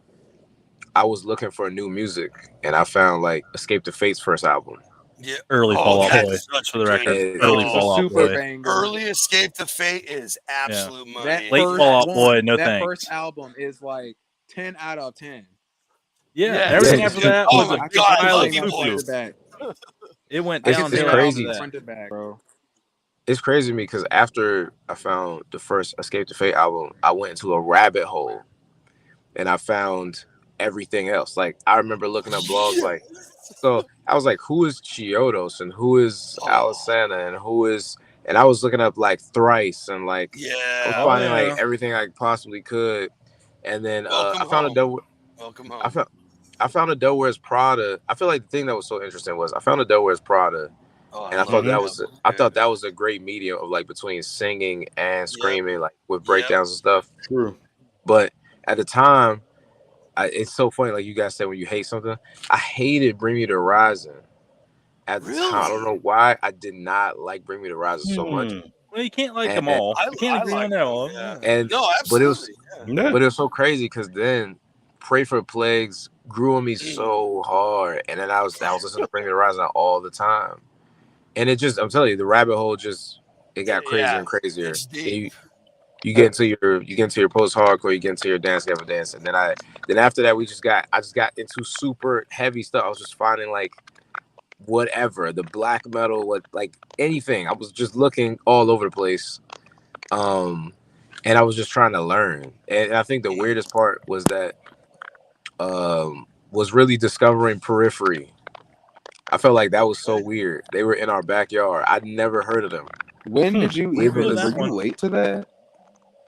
I was looking for new music and I found like Escape the Fate's first album. Yeah. Early Oh, Fall Out that's Boy, such for a the good. record. It- Early Oh, Fall Out super Boy. banger. Early Escape the Fate is absolute money. That Late first Fall Out one, Boy, no that thanks. first album is like 10 out of 10. Yeah, Yes. everything Yeah, after dude. that Oh was my a big God, I pile love of you poo boys. poo. To back. It went It's downhill crazy. after that. Front to back, bro. It's crazy to me because after I found the first Escape the Fate album, I went into a rabbit hole and I found everything else. Like I remember looking up blogs like, so I was like, who is Chiodos and who is Alisana and who is, and I was looking up like Thrice and like I was Yeah. finding yeah. like everything I possibly could, and then Welcome I found home. a Del. Welcome I home. found a Del Wears Prada. I feel like the thing that was so interesting was I found a Del Wears Prada, Oh, and I love thought that that album, I dude. thought that was a great medium of like between singing and screaming, like with Yep. breakdowns and stuff. True. But at the time, it's so funny. Like you guys said, when you hate something, I hated Bring Me the Horizon. At the time, I don't know why I did not like Bring Me the Horizon so much. Well, you can't like them And- all. You can't agree on that one. Yeah. And No, but it was absolutely. Yeah. but it was so crazy because then Pray for Plagues grew on me so hard, and then I was listening to Bring Me the Horizon all the time, and it just, I'm telling you, the rabbit hole just, it got crazier and crazier. It's Then deep. you get into your post hardcore, you get into your dance gavin dance, and then after that I just got into super heavy stuff. I was just finding like whatever, the black metal, what, like anything. I was just looking all over the place, and I was just trying to learn. And I think the weirdest part was that was really discovering Periphery. I felt like that was so weird. They were in our backyard. I'd never heard of them. When did you even, Were were you late to that?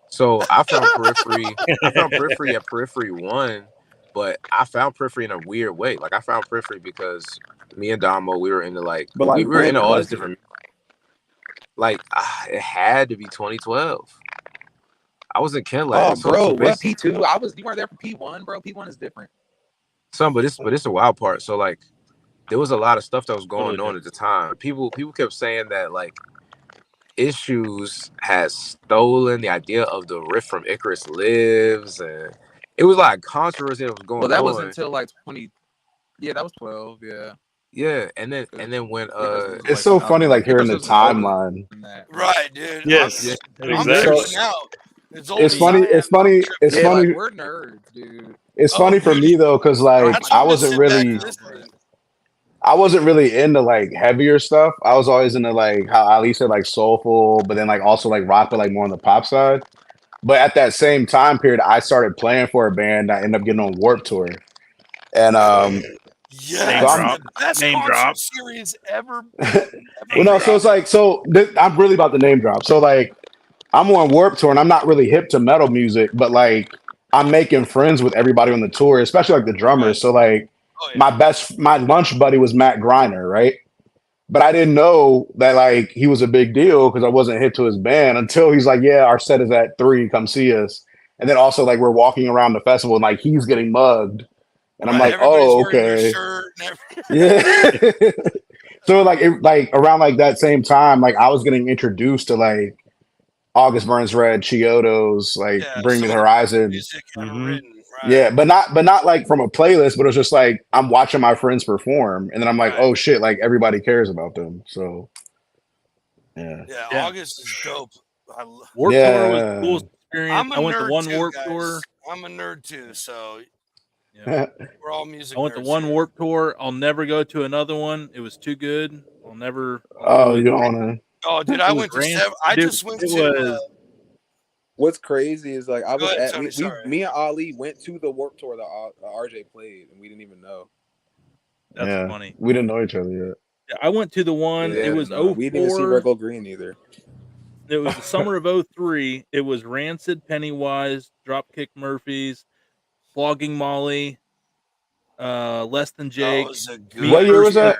So I found Periphery. I found Periphery at Periphery 1, but I found Periphery in a weird way. Like I found Periphery because me and Damo, we were into like, But like, we were into when all was this different. Like it had to be 2012. I was in Ken Lab. Oh, bro, what P2? You weren't there for P1, bro. P1 is different. But it's a wild part. So like, there was a lot of stuff that was going Totally on at the time. People kept saying that like Issues has stolen the idea of the riff from Icarus Lives, and it was like controversy that was going on. Well, that was until like 20. Yeah, that was 12. Yeah. Yeah, and then when It's so funny, like hearing the timeline. Right, dude. Yes. I'm Exactly. tripping out. It's funny. It's funny. It's Yeah, funny. like, we're nerds, dude. It's funny for me though, because like That's I why wasn't sit back really, and listen. I wasn't really into like heavier stuff. I was always into like how Ali said, like soulful, but then like also like rock, but like more on the pop side. But at that same time period, I started playing for a band. I ended up getting on Warped Tour, and Yes, so the best Name concert drop. series ever. well, no, so it's like I'm really about the name drop. So like I'm on Warped Tour, and I'm not really hip to metal music, but like I'm making friends with everybody on the tour, especially like the drummers. So like my lunch buddy was Matt Griner, right? But I didn't know that like he was a big deal because I wasn't hip to his band until he's like, yeah, our set is at 3, come see us. And then also like we're walking around the festival and like he's getting mugged. And I'm like, oh, okay. Yeah. So like around like that same time, like I was getting introduced to like August Burns Red, Chiodos, like Bring Me the Horizon. Yeah, but not like from a playlist, but it was just like I'm watching my friends perform, and then I'm like, oh shit, like everybody cares about them. So yeah. August is dope. Warped Tour was the coolest experience. I went to one Warped guys. Tour. I'm a nerd too, so yeah. We're all music. I went to one Warped Tour. I'll never go to another one. It was too good. I'll never. Oh, you don't wanna? Oh, dude, I went to 7. I just went to. What's crazy is like I was ahead, at me and Ali went to the Warped Tour that RJ played, and we didn't even know. That's funny. We didn't know each other yet. Yeah, I went to the one. Yeah, it was 04. We didn't even see Virgo Green either. It was the summer of 03. It was Rancid, Pennywise, Dropkick Murphys, Flogging Molly, Less Than Jake. What year was that?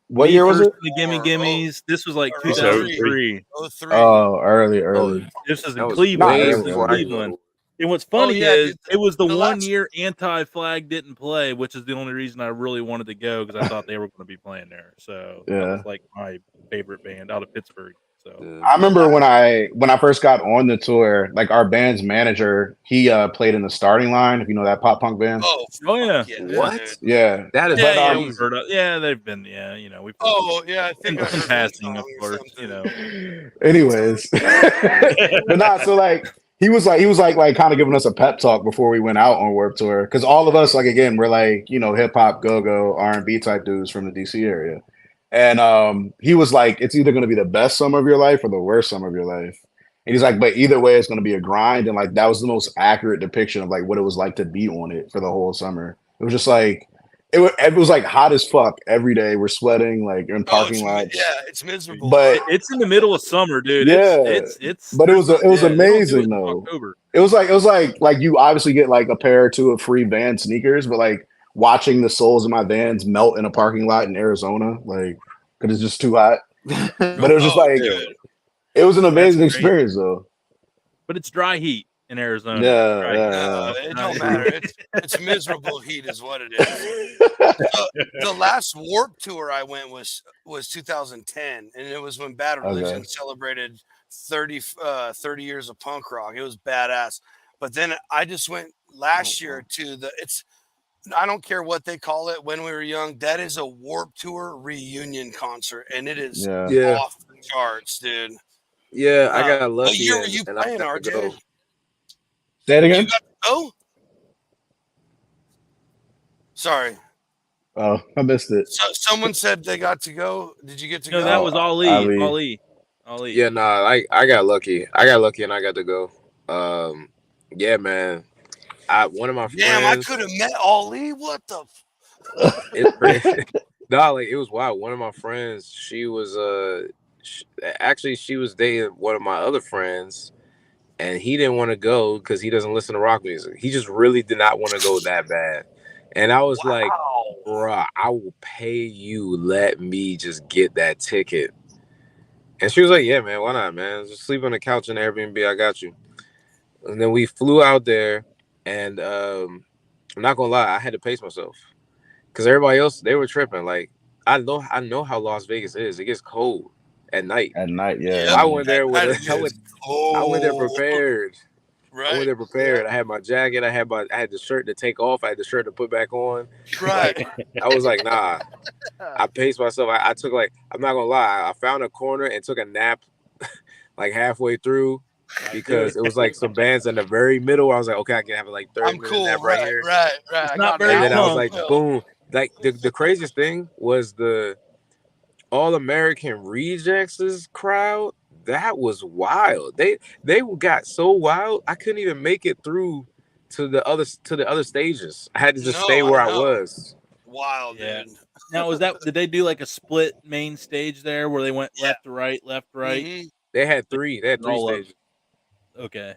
What year was it? The Gimme Gimmes. This was like 2003. 2003. Oh, early. This is in That was Cleveland. way This is before I Cleveland. And what's funny yeah, is dude, it was the the 1 last- year Anti-Flag didn't play, which is the only reason I really wanted to go because I thought they were going to be playing there. So that Yeah. was like my favorite band out of Pittsburgh. So Yeah. I remember when I first got on the tour, like our band's manager, he played in the starting line, if you know that pop punk band. Oh, yeah. fuck yeah, What? dude. Yeah. That is Yeah, But, yeah, crazy. we've heard of. Yeah, they've been. Yeah, you know, we've. Oh yeah, I think in I heard one passing, of song or course. You something. know. Anyways. But nah, so like he was like kind of giving us a pep talk before we went out on Warped Tour. Cause all of us, like again, we're like, you know, hip hop, go-go, R&B type dudes from the DC area. And he was like, it's either gonna be the best summer of your life or the worst summer of your life. And he's like, but either way, it's gonna be a grind. And like that was the most accurate depiction of like what it was like to be on it for the whole summer. It was just like it was like hot as fuck every day. We're sweating like in parking lots. It's miserable. But It's in the middle of summer, dude. yeah, It's. but it was yeah, they don't do amazing it in though. October. It was like you obviously get like a pair or two of free Van sneakers, but like watching the soles of my Vans melt in a parking lot in Arizona, like because it's just too hot. But it was just like dude. it was an amazing That's great. experience though. But it's dry heat in Arizona. Yeah, Dry yeah. No, heat. it don't matter. It's miserable heat, is what it is. The last Warp Tour I went was 2010, and it was when Bad Religion Okay. celebrated 30 years of punk rock. It was badass. But then I just went last year to I don't care what they call it when we were young. That is a Warp Tour reunion concert, and it is Yeah. off the charts, dude. Yeah, I got lucky. What year were you and I playing, got to RJ? go. Say it You again. got to go? Sorry. Oh, I missed it. So someone said they got to go. Did you get to No, go? that was Ali. Ali. Ali. Yeah, nah, I got lucky. I got lucky and I got to go. Yeah, man. One of my Damn, I friends. could have met Ali. What the? It's crazy. No, like it was wild. One of my friends, she was actually she was dating one of my other friends, and he didn't want to go because he doesn't listen to rock music. He just really did not want to go that bad. And I was like, bruh, I will pay you. Let me just get that ticket. And she was like, yeah, man, why not, man? Just sleep on the couch in Airbnb. I got you. And then we flew out there, and I'm not gonna lie, I had to pace myself because everybody else, they were tripping. Like I know how Las Vegas is. It gets cold at night. At night, yeah. Yep. I went there with I I went there prepared. Right. I went there prepared. I had my jacket. I had the shirt to take off. I had the shirt to put back on. Right. I was like, nah. I paced myself. I took I'm not gonna lie. I found a corner and took a nap like halfway through because it was like some bands in the very middle. I was like, okay, I can have like 30 minutes cool. nap right here. Right. It's not very And then I was long. like, boom. Like the craziest thing was the All American Rejects crowd. That was wild. They got so wild. I couldn't even make it through to the other stages. I had to just stay where I was. Wild, Yeah. dude. Now, did they do like a split main stage there where they went left to right, left to right? Mhm. They had three All up. stages. Okay.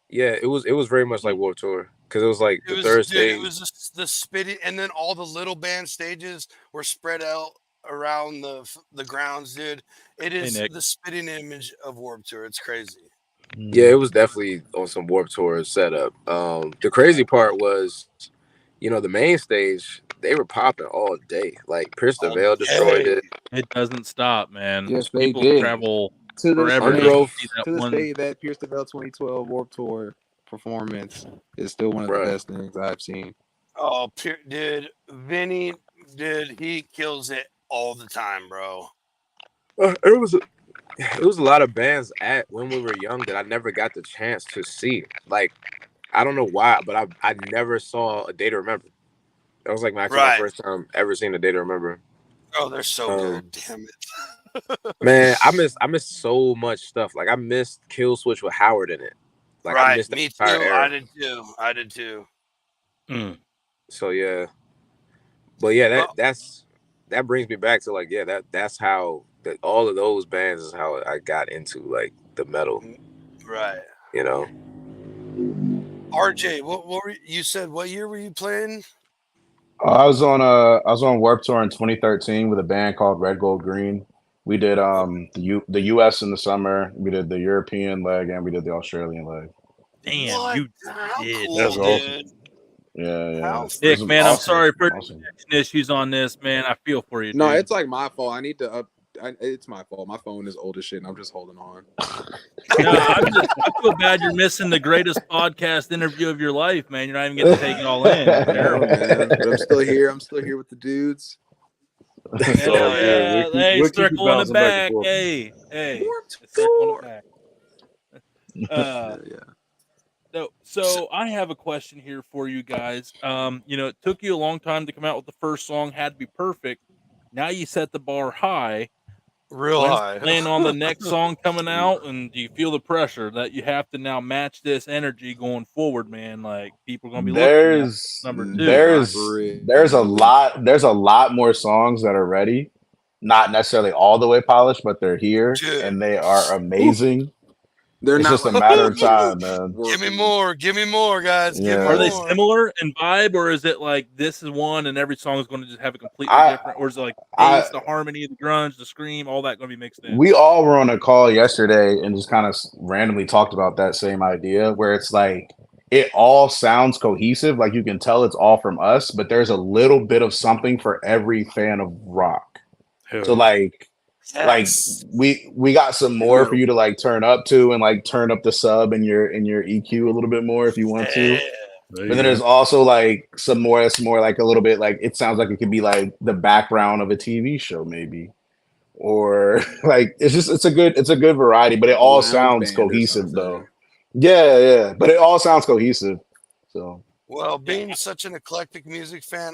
Yeah, it was very much like Warped Tour because it was like It the third was, dude, stage. it was the spitting, and then all the little band stages were spread out around the grounds, dude. It is Nick. the spitting image of Warped Tour. It's crazy. Yeah, it was definitely on some Warped Tour setup. The crazy part was, the main stage, they were popping all day. Like Pierce the Veil destroyed it. It doesn't stop, man. Yes, they People did. travel To this forever day, to Underoath. see that to this one. day, that Pierce the Veil 2012 Warped Tour performance is still one of Bruh. the best things I've seen. Oh, dude, Vinny, dude, he kills it all the time, bro. It was a lot of bands at when we were young that I never got the chance to see. Like, I don't know why, but I never saw A Day to Remember. That was like actually my first time ever seeing A Day to Remember. Oh, they're so good. Damn it. Man, I missed so much stuff. Like I missed Kill Switch with Howard in it. Like I missed the Me too. entire era. I did too. So yeah. But yeah, that brings me back to like, yeah, that's how all of those bands is how I got into like the metal. Right. RJ, what were you said? What year were you playing? I was on Warped Tour in 2013 with a band called Red Gold Green. We did the U.S. in the summer. We did the European leg and we did the Australian leg. Damn, What? you How did. cool, That's awesome. dude. Yeah. How Nick, This is man, I'm awesome. sorry for Awesome. issues on this, man. I feel for you, No, dude. it's like my fault. I need to up. It's my fault. My phone is old as shit, and I'm just holding on. No, I feel bad you're missing the greatest podcast interview of your life, man. You're not even getting to take it all in. It's I know, terrible. man. But I'm still here. I'm still here with the dudes. It's all Hell good. yeah. Hey, We'll keep you circle in the bouncing back and back. forth. Hey, Warped circle in the Tour. back. Yeah. So I have a question here for you guys. It took you a long time to come out with the first song, had to be perfect. Now you set the bar high. Real When's high. the plan on the next song coming out? And do you feel the pressure that you have to now match this energy going forward, man? Like people are gonna be looking at number 2. There's a lot more songs that are ready. Not necessarily all the way polished, but they're here Dude. and they are amazing. They're It's not just a like matter of time, man. Give me more. Give me more, guys. Give me Yeah. Are they more. similar in vibe, or is it like this is one and every song is going to just have a completely I different, or is it like the I bass, the harmony, the grunge, the scream, all that going to be mixed in? we all were on a call yesterday and just kind of randomly talked about that same idea where it's like it all sounds cohesive, like you can tell it's all from us, but there's a little bit of something for every fan of rock. Hell So yeah. like Yes. we got some more for you to like turn up to and like turn up the sub in your EQ a little bit more if you want to. Yeah. There But you then there's go. also like some more that's more like a little bit like it sounds like it could be like the background of a TV show maybe. Or like it's a good variety, but it all lounge sounds band or cohesive though. something. Yeah, but it all sounds cohesive. So Well, being such an eclectic music fan,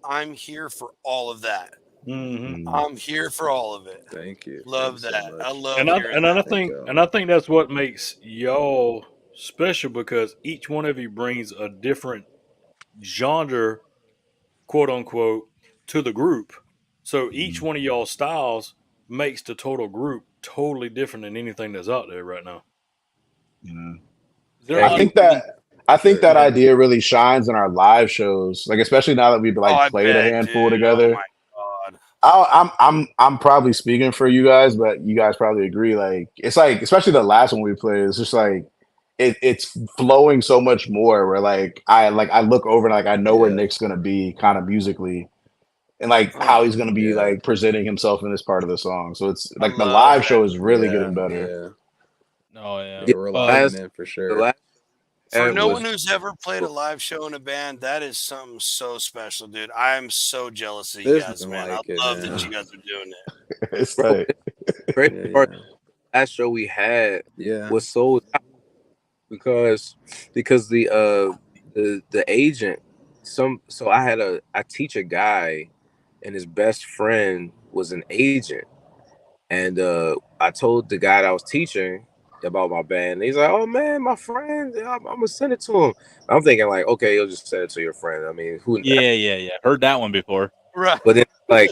I'm here for all of that. Mm-hmm. I'm here for all of it. Thank you. Love Thank you that. so I much. love And I hearing and that. I Thank think you. and I think that's what makes y'all special because each one of you brings a different genre, quote unquote, to the group. So each one of y'all styles makes the total group totally different than anything that's out there right now. yeah. Is there a I lot think of moving? Go that ahead. idea really shines in our live shows, like especially now that we've Oh, like I played a bet, handful dude. Oh together. my god. I'm probably speaking for you guys, but you guys probably agree. Like it's like especially the last one we played, it's just like it's flowing so much more. Where I look over and like I know where Yeah. Nick's gonna be kind of musically, and like Oh, how he's gonna be Yeah. like presenting himself in this part of the song. So it's I like the love live show that. is really Yeah. getting better. Yeah. Oh yeah. Yeah. We're locking in for The sure. last For ad no was one who's ever played a live show in a band, that is something so special, dude. I am so jealous of you There's guys, nothing man. like I it, love man. that you guys are doing it. It's bro. like Crazy Yeah. part. Yeah. Last show we had Yeah. was sold out because the agent so I teach a guy and his best friend was an agent. And I told the guy that I was teaching about my band. And he's like, "Oh man, my friend, I'm gonna send it to him." I'm thinking like, okay, you'll just send it to your friend. I mean, who? Yeah. Heard that one before. Right. But then like,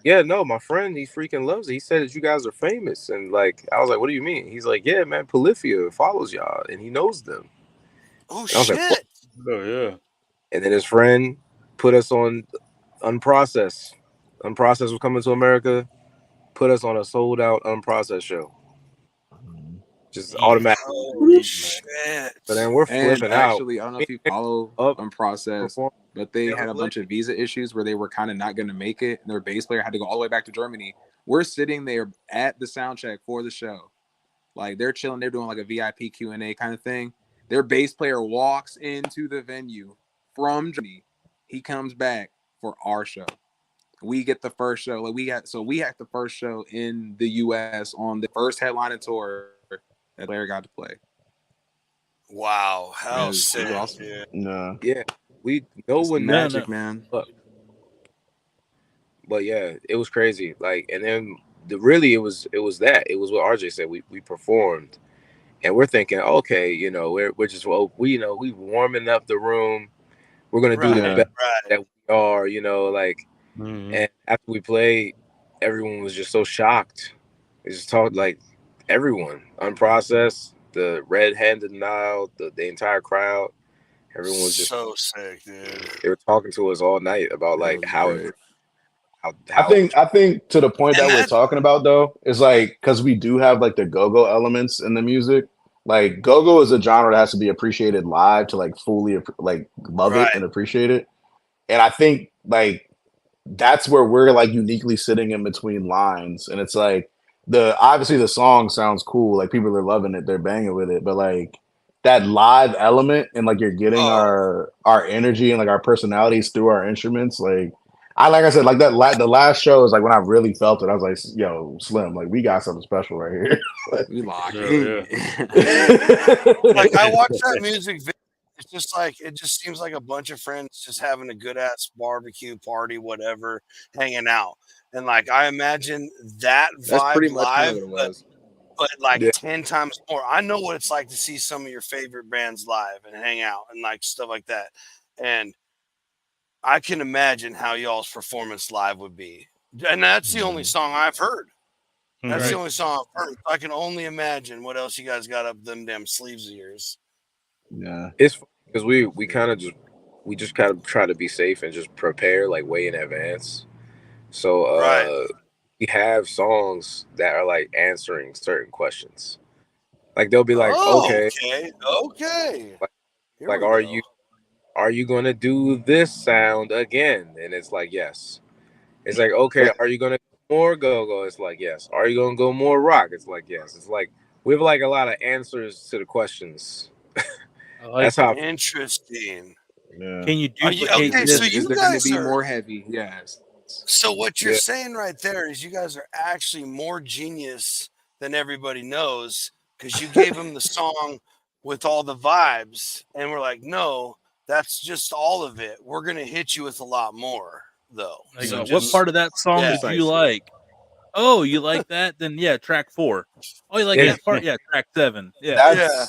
yeah, no, my friend, he freaking loves it. He said that you guys are famous, and like, I was like, "What do you mean?" He's like, "Yeah, man, Polyphia follows y'all, and he knows them." Oh And I was like, "What?" shit. Oh yeah. And then his friend put us on Unprocessed. Unprocessed was coming to America. Put us on a sold out Unprocessed show. Just automatic. Holy shit. So then we're And flipping out. actually, I don't know if you follow Up, Unprocessed, perform. but they Never had a played. bunch of visa issues where they were kind of not going to make it, and their bass player had to go all the way back to Germany. We're sitting there at the sound check for the show, like they're chilling, they're doing like a VIP Q&A kind of thing. Their bass player walks into the venue from Germany. He comes back for our show. We get the first show. Like we had the first show in the US on the first headlining tour that Larry got to play. Wow. How It was sick, awesome. dude. no. Yeah, no It's one magic, man. But yeah, it was crazy. Like, and then it was what RJ said. We performed, and we're thinking, okay, we're just we warming up the room. We're gonna do the Right. best Right. that we are, like. Mhm. And after we played, everyone was just so shocked. They just talked like everyone, Unprocessed, the Red-Handed Nile, the entire crowd. Everyone was just so sick, dude. they were talking to us all night about That like was how great. I think to the point And that we're that's talking about though is like because we do have like the go-go elements in the music Like go-go is a genre that has to be appreciated live to like fully like love it Right. and appreciate it. And I think like that's where we're like uniquely sitting in between lines. And it's like obviously the song sounds cool, like people are loving it, they're banging with it, but like that live element and like you're getting Oh, our energy and like our personalities through our instruments, like I said, like the last show is like when I really felt it. I was like, yo, Slim, like we got something special right here. We locked Yeah, in. like I watched that music video. It's just like it just seems like a bunch of friends just having a good ass barbecue party, whatever, hanging out. And like I imagine that That's pretty vibe much kind of live, what it was. but like Yeah. 10 times more. I know what it's like to see some of your favorite bands live and hang out and like stuff like that. And I can imagine how y'all's performance live would be. And that's the only song I've heard. That's Right. the only song I've heard. I can only imagine what else you guys got up them damn sleeves of yours. Yeah. It's because we kind of just kind of try to be safe and just prepare like way in advance. So Right. we have songs that are like answering certain questions. Like they'll be like, Oh, okay, okay. Here like we go. are you gonna do this sound again? And it's like yes. It's like okay, are you gonna go more go-go? It's like yes. Are you gonna go more rock? It's like yes. It's like we have like a lot of answers to the questions. I like That's how Interesting. Yeah. Can you Are you duplicate okay? this? So Is you there going to guys be are. more heavy? Yes. So what you're Yeah. saying right there is you guys are actually more genius than everybody knows because you gave them the song with all the vibes, and we're like, no, that's just all of it. We're gonna hit you with a lot more, though. Like, So what just part of that song yeah. did you Precisely. like? Oh, you like that? Then yeah, track 4. Oh, you like Yeah. that part? Yeah, track 7. Yeah. Yeah.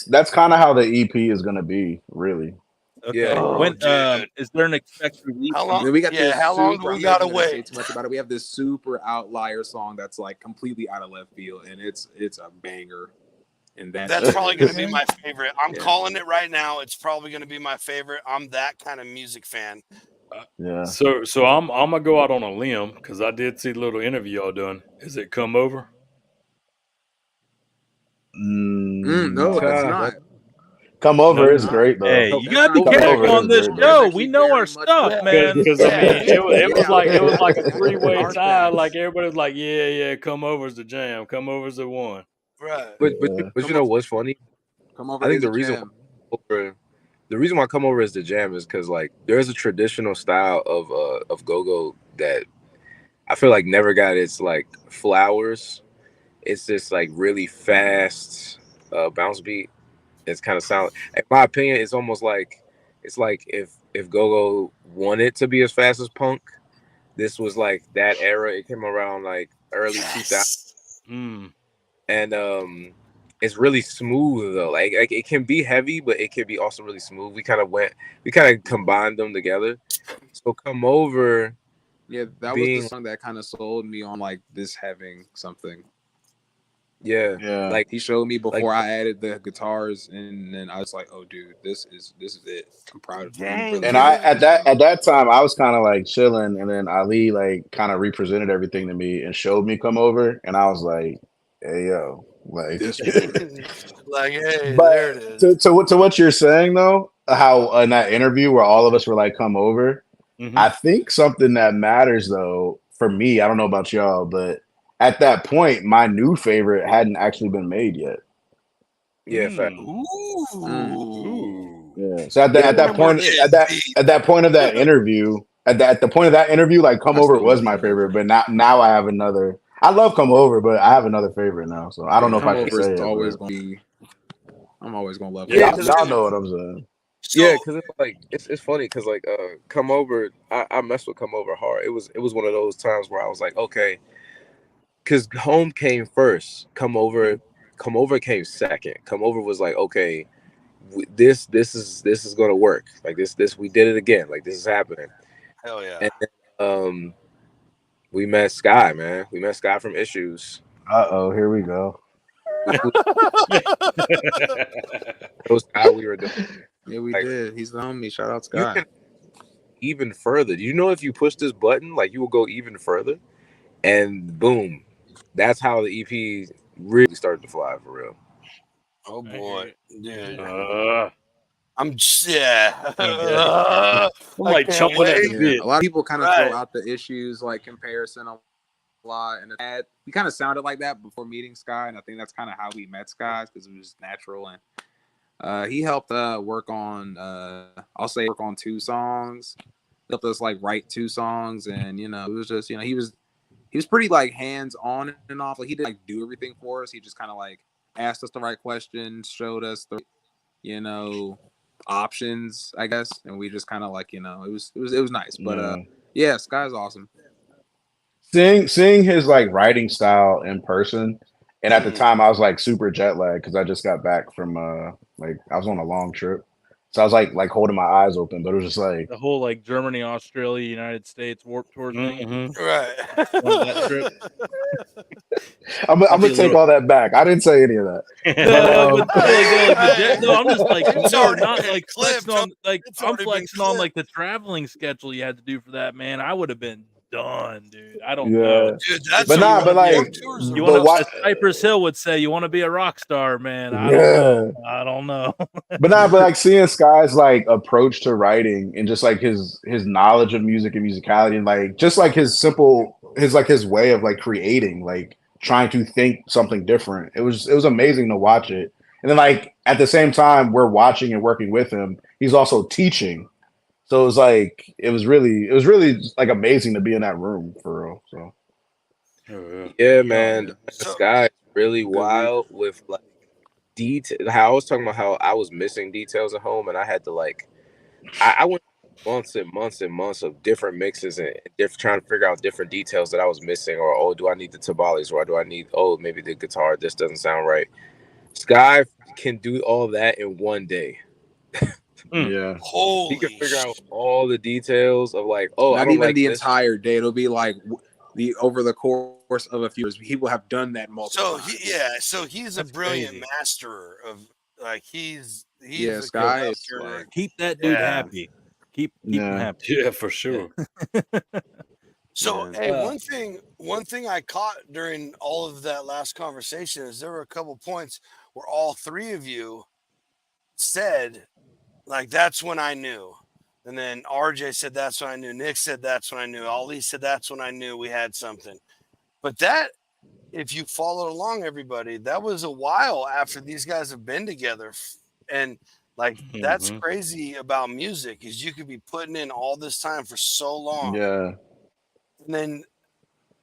That's kind of how the EP is gonna be, really. Okay. Yeah. Oh, When dude. is there an expected release? How on long? this? Then we got Yeah. this How long do super. we I'm not gotta even gonna say wait? too much about it. We have this super outlier song that's like completely out of left field, and it's a banger. And that That's shit probably going to is be my favorite. I'm yeah. calling it right now. It's probably going to be my favorite. I'm that kind of music fan. Yeah. So I'm gonna go out on a limb because I did see the little interview y'all done. Is it Come Over? No, that's God, not. Come No, Over It's is it's not. great though. Hey, come you That's gotta be not. over Come is careful Over great. on is this great That's though. show. We actually know our very much. stuff, Yeah. man. because I mean Yeah, it was yeah. like a That's three-way our tie. thing. Like everybody's like, yeah, Come Over's the jam. Come Over's the one. Right. Yeah. But you Come know over. what's funny? Come over I think is a jam. the reason why Come Over is the jam is because like there's a traditional style of go-go that I feel like never got its like flowers. It's this like really fast bounce beat. It's kind of sound. In my opinion, it's almost like it's like if go-go wanted to be as fast as punk, this was like that era. It came around like early 2000, Yes. Mm. and it's really smooth though. Like it can be heavy, but it can be also really smooth. We kind of combined them together. So Come Over Yeah, that was the being song that kind of sold me on like this having something. yeah, Yeah. like He showed me like before I added the guitars, and then I was like, "Oh, dude, this is it. I'm proud of you, Dang, brother." And I dude. at that time I was kind of like chilling, and then Ali like kind of represented everything to me and showed me Come Over, and I was like, hey yo, like. This one. Like, hey, But there it is. to what you're saying though, how in that interview where all of us were like, come over, Hmm. I think something that matters though, for me, I don't know about y'all, but at that point, my new favorite hadn't actually been made yet. yeah, fact. Mm. Ooh. Ooh. Yeah. So Yeah, at that Damn, we're point, getting deep. at that point of that interview, at the point of that interview, like Come I Over still was love my Come favorite, Over. but now I have another. I love Come Over, but I have another favorite now, so I don't Yeah, know if Come I should Over say is it, always but gonna be. I'm always gonna love yeah, Come y'all, because Over. y'all know what I'm saying. yeah, So, because it's like it's funny because like Come Over, I messed with Come Over hard. It was one of those times where I was like, okay, because Home came first. Come Over came second. Come Over was like, okay, this is gonna work. Like this we did it again. Like this is happening. hell yeah. And then, we met Sky, man. We met Sky from Issues. Uh-oh, here we go. It was Sky we were doing. Yeah, we Like did. He's the homie. Shout out you Sky. can even further. Do you know if you push this button, like you will go even further? And boom, that's how the EP really started to fly for real. Oh I boy, hear dude. I'm Yeah. Yeah. like can't chomping at the wait. Yeah, bit. a lot of people kind of throw Right. out the issues like comparison a lot, and he kind of sounded like that before meeting Sky, and I think that's kind of how we met Sky because it was natural. And he helped work on work on 2 songs. Helped us like write 2 songs, and it was just he was pretty like hands on and off. Like he didn't like do everything for us. He just kind of like asked us the right questions, showed us the options, I guess, and we just kind of like it was nice. But yeah, Sky's awesome. Seeing his like writing style in person, and at the Mm. time I was like super jet lagged because I just got back from like I was on a long trip, so I was like holding my eyes open, but it was just like the whole like Germany, Australia, United States warp tour thing. Mm-hmm. Right. On that trip. I'm Might be gonna a take little. all that back. I didn't say any of that. No, but the Hey, jet. No, I'm just like it's no, already not been like clipped. flexing on like It's I'm already been flexing on like clipped. the traveling schedule you had to do for that, man. I would have been done, dude. I don't know. Yeah, Dude, They that's but say some you nah, want but to be a warp like, tours are you want but to, what? as Cypress Hill would say, you want to be a rock star, man. I don't know. Yeah. I don't know. But not, but like seeing Sky's like approach to writing and just like his knowledge of music and musicality and like just like his way of like creating, like trying to think something different. It was amazing to watch it. And then like at the same time we're watching and working with him, he's also teaching. So it was like it was really like amazing to be in that room for real. So Oh, Yeah, Oh man. yeah, The so sky is really good week. wild with like detail. How I was talking about how I was missing details at home, and I had to like I went months and months and months of different mixes and different trying to figure out different details that I was missing, or oh, do I need the timbales, or do I need maybe the guitar? This doesn't sound right. Sky can do all that in one day. yeah. He can holy figure sh- out all the details of like, oh, I Not don't even like the this. entire day. It'll be like the over the course of a few years. He will have done that multiple times. so he's a That's brilliant crazy. master of like he's Yeah, a Yo, Sky is conductor. like keep that dude Yeah. happy. Keep him Yeah. happy. yeah, for sure. So yeah. hey, one thing I caught during all of that last conversation is there were a couple points where all 3 of you said like that's when I knew. And then RJ said that's when I knew. Nick said that's when I knew. Ali said that's when I knew we had something. But that, if you followed along, everybody, that was a while after these guys have been together. And like that's Mm-hmm. crazy about music is you could be putting in all this time for so long. Yeah. And then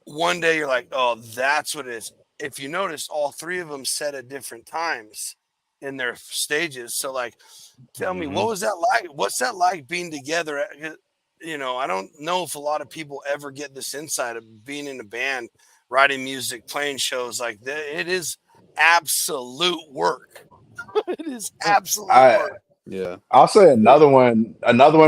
one day you're like, oh, that's what it is. If you notice, all 3 of them said at different times in their stages. So like tell me, what Mm-hmm. was that like? What's that like being together? I don't know if a lot of people ever get this insight of being in a band, writing music, playing shows like that. It is absolute work. It is absolute I work. Yeah. I'll say another one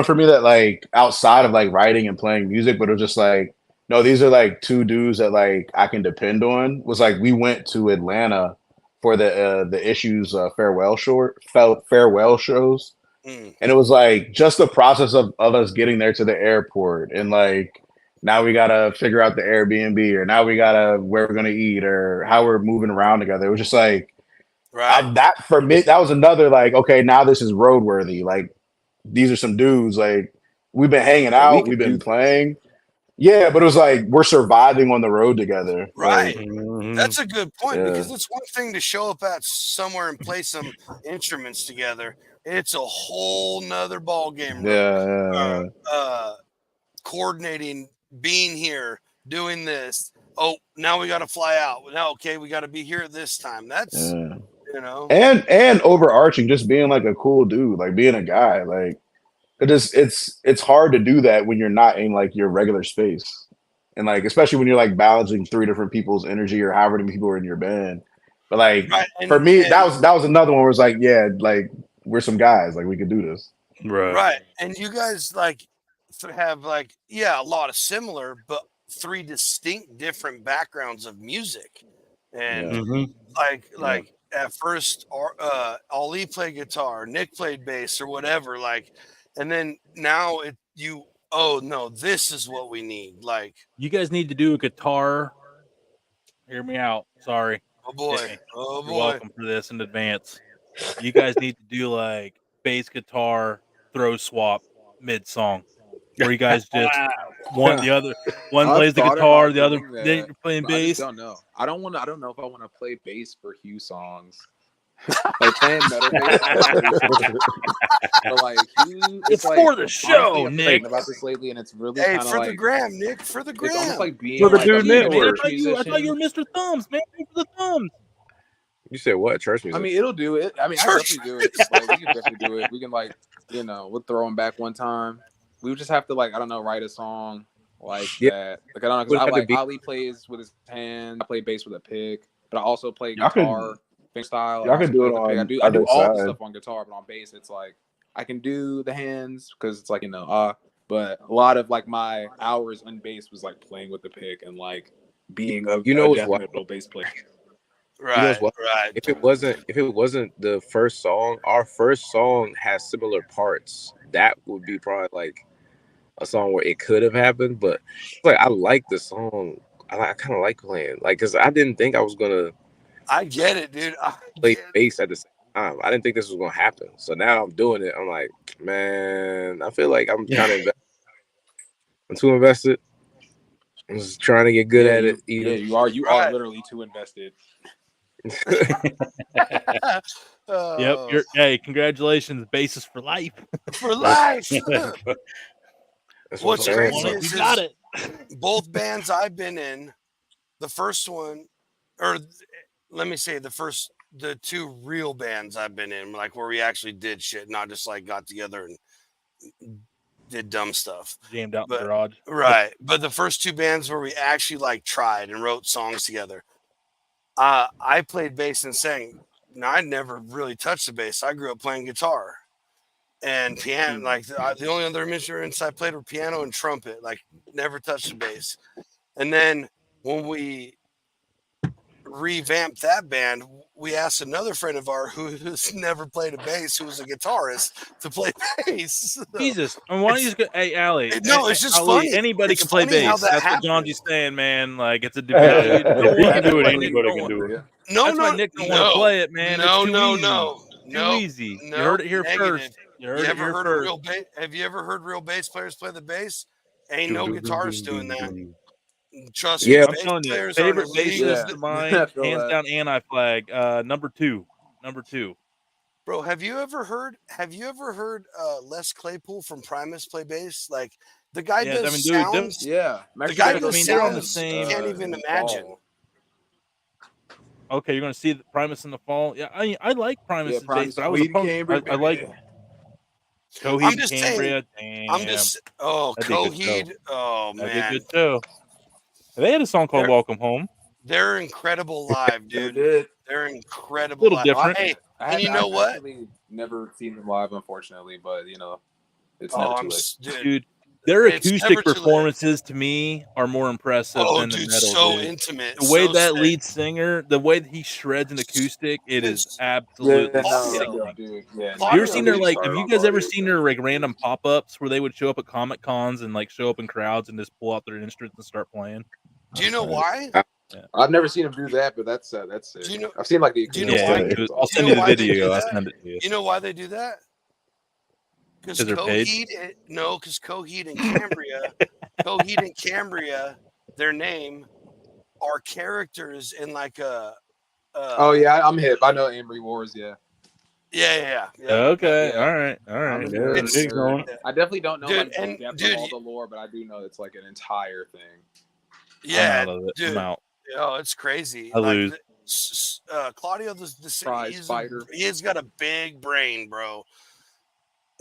for me that like outside of like writing and playing music, but it was just like, no, these are like 2 dudes that like I can depend on. Was like we went to Atlanta for the issues farewell shows, Mm, and it was like just the process of us getting there to the airport and like now we gotta figure out the Airbnb or now we gotta where we're gonna eat or how we're moving around together. It was just like right. that for me, that was another like, okay, now this is roadworthy. Like these are some dudes. Like we've been hanging Yeah, we out, we've could do been this. playing. Yeah, but it was like we're surviving on the road together. Right. Like, Mm-hmm. That's a good point yeah, because it's one thing to show up at somewhere and play some instruments together. It's a whole nother ball game. Uh, yeah, uh, coordinating, being here, doing this. Oh, now we got to fly out. Now, okay, we got to be here at this time. yeah, That's yeah. you know, And overarching, just being like a cool dude, like being a guy. Like it's hard to do that when you're not in like your regular space. And like especially when you're like balancing 3 different people's energy or however many people are in your band. But like right. for me, that And was another one where it's like, yeah, like we're some guys, like we could do this. Right. right. And you guys like have like a lot of similar, but 3 distinct different backgrounds of music. And Yeah, Mm-hmm. yeah, like at first, Ali played guitar, Nick played bass or whatever. Like, and then now you. Oh no, this is what we need. Like, You guys need to do a guitar. Hear me out. Sorry. oh Hit boy, me. oh You're boy. welcome for this in advance. you guys need to do like bass guitar throw swap mid song, where you guys just one I've plays the thought guitar, about the other doing then that, you're playing but I just bass. don't know. I don't know if I want to play bass for HUE songs. Like playing metal bass songs is really fun. But like HUE, It's like, for the honestly, show, I've been Nick. thinking about this lately, and it's really Hey, kind of for the like gram, Nick, for the gram. it's almost like being For the like a Dude Man, I Network. church thought you were musician. Mr. Thumbs, man. Go for the thumbs. You said what? Church I music? mean, it'll do it. I mean, I Church. definitely do it. Like, we can definitely do it. We can, like, we'll throw them back one time. We would just have to, like, I don't know, write a song like Yeah. that. Like, I don't know, Would because have to like be- Ali plays with his hand. I play bass with a pick, but I also play Y'all could- guitar finger style. y'all I also could do play it with the pick. on I do other all the side. stuff on guitar, but on bass, it's like I can do the hands because it's like but a lot of like my hours on bass was like playing with the pick and like being a what's death wild? metal bass player. Right, what? right. If it wasn't the first song, our first song has similar parts. That would be probably like a song where it could have happened, but like I like the song. I kind of like playing, like, because I didn't think I was gonna I get it, dude. I play get it. bass at the same time. I didn't think this was gonna happen. So now I'm doing it. I'm like, man, I feel like I'm kind of I'm too invested. I'm just trying to get good at it. You are Right. literally too invested. Yep. Hey, congratulations, bassist for life. For life. That's What's what I'm crazy saying. is You got it. both bands I've been in, the first one, or let me say the two real bands I've been in, like where we actually did shit, not just like got together and did dumb stuff. Jammed out in But- the garage. Right. But the first two bands where we actually like tried and wrote songs together, I played bass and sang. Now, I never really touched the bass. I grew up playing guitar and piano. Like the only other instruments I played were piano and trumpet. Like never touched the bass. And then when we revamped that band, we asked another friend of ours who's never played a bass, who was a guitarist, to play bass. Jesus. I mean, why don't you just go, hey, Allie. No, it's just Ali, funny. Anybody It's can play funny how bass. that That's happened. what John's saying, man. Like, it's a If devalued. he can do it, That's why anybody Nick can don't do want- it. No, That's why Nick don't want to play it, man. No, It's too no, easy. no. Too easy. No, You heard it here negative. first. You You heard it ever here heard first. real bass? Have you ever heard real bass players play the bass? Ain't no guitarist doing that. Trust me, Yeah. I'm bass telling you, players are in a favorite league. bassist Yeah. of mine, I feel hands that. down, Anti-Flag. Number two. Bro, have you ever heard Les Claypool from Primus play bass? Like the guy Yeah, does I mean, dude, them- sounds. Yeah. The guy I does mean, they're on the sounds same- you can't even in the imagine. fall. Okay, you're gonna see the Primus in the fall. Yeah, I like Primus' bass, Primus, but I was Coheed and opposed. Cambria, I like baby. Coheed I'm and just saying, Cambria. Damn, I'm just That'd be a good show. Coheed. Oh that'd be a man, good show. They had a song called They're- "Welcome Home." they're incredible live, Never dude. did. They're incredible. Little live. different. Hey, I've you know what? actually never seen them live, unfortunately, but it's oh, never I'm too late. Dude, their It's never acoustic too late. performances to me are more impressive Oh, than the dude, metal. so dude. intimate. The way so that sick. lead singer, the way that he shreds an acoustic, it is It's- absolutely Claudio. sickening. dude. Yeah, Claudio. You ever seen their Don't get me like? started Have you on guys ever Claudio. seen their like random pop ups where they would show up at Comic Cons and like show up in crowds and just pull out their instruments and start playing? Do you know why? I've never seen him do that, but that's it. Do you know? I've seen like the. Do you know Yeah, why? dude, I'll Do send you you know the why they do video. I'll that? send it to you. You know why they do that? Because 'Cause they're paid? because Coheed and Cambria, Coheed and Cambria, their name are characters in like a. Oh yeah, I'm hip. I know Amory Wars. Yeah. Yeah. Okay, Yeah. all right. I'm a Yeah, nerd. It's- Nick's on it. I definitely don't know Dude, like the and- depth dude, of all the lore, but I do know it's like an entire thing. Yeah, I'm out of it. dude. I'm out. Oh, it's crazy. I lose. Claudio, Prize fighter. He's got a big brain, bro.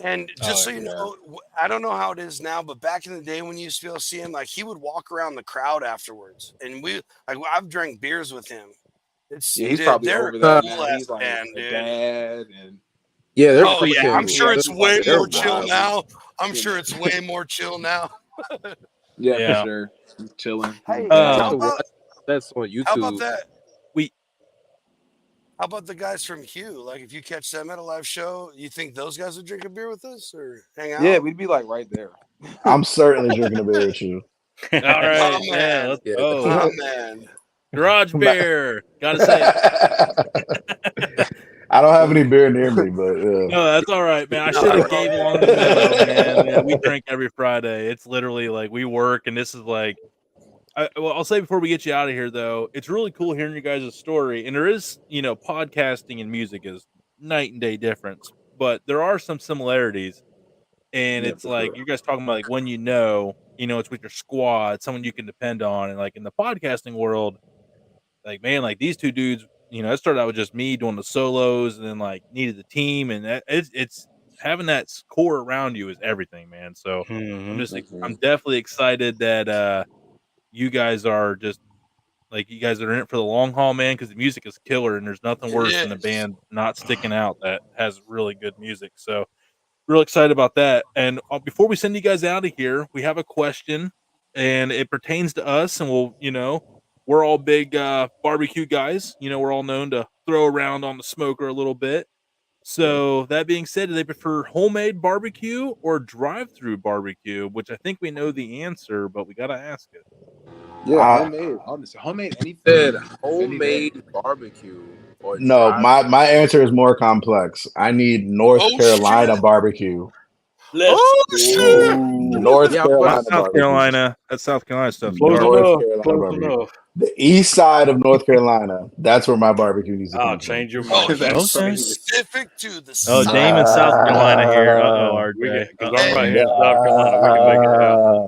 And just so you yeah. know, I don't know how it is now, but back in the day when you used to be able to see him, like he would walk around the crowd afterwards, and I've drank beers with him. Yeah, he's probably they're over that cool now. ass He's like band, a dude. dad, and Yeah, they're Oh yeah, I'm freaking- sure it's way they're more chill wild. now. I'm sure it's way more chill now. Yeah. for sure, he's chilling. Hey, Uh, how about That's on YouTube. how about that? We- How about the guys from HUE? Like, if you catch them at a live show, you think those guys would drink a beer with us or hang out? Yeah, we'd be like right there. I'm certainly drinking a beer with you. All right, Oh, yeah, man. let's Yeah, go. Oh man. Garage beer. Gotta say it. I don't have any beer near me, but yeah. No, that's all right, man. I should have gave along the memo, man. Yeah, we drink every Friday. It's literally like we work, and this is like. Well, I'll say before we get you out of here, though, it's really cool hearing your guys' story. And there is, podcasting and music is night and day difference, but there are some similarities. And Yeah, it's for like sure. you guys talking about like when it's with your squad, someone you can depend on. And like in the podcasting world, like man, like these two dudes, it started out with just me doing the solos, and then like needed the team, and it's having that core around you is everything, man. So I'm Mhm. definitely excited that you guys are just like you guys are in it for the long haul, man, because the music is killer, and there's nothing It worse than a is. band not sticking out that has really good music. So real excited about that. And before we send you guys out of here, we have a question, and it pertains to us. And we're all big barbecue guys. We're all known to throw around on the smoker a little bit. So that being said, do they prefer homemade barbecue or drive-through barbecue? Which I think we know the answer, but we gotta ask it. Yeah, homemade. Honestly, homemade any Said any day. homemade barbecue or No, drive. my answer is more complex. I need North Oh Carolina shit! barbecue. Let's Oh shit! North Yeah, I was about Carolina Not to South barbecue. Carolina. That South Carolina stuff's close garbage. North enough. Carolina Close barbecue. enough. The east side of North Carolina. That's where my barbecue needs to I'll come from. change your Oh, mind. he's Okay. specific to the Oh, south. Damon, South Carolina here. Nah, We RJ. get because I'm right Hey, here in South Carolina. We can make it happen. nah.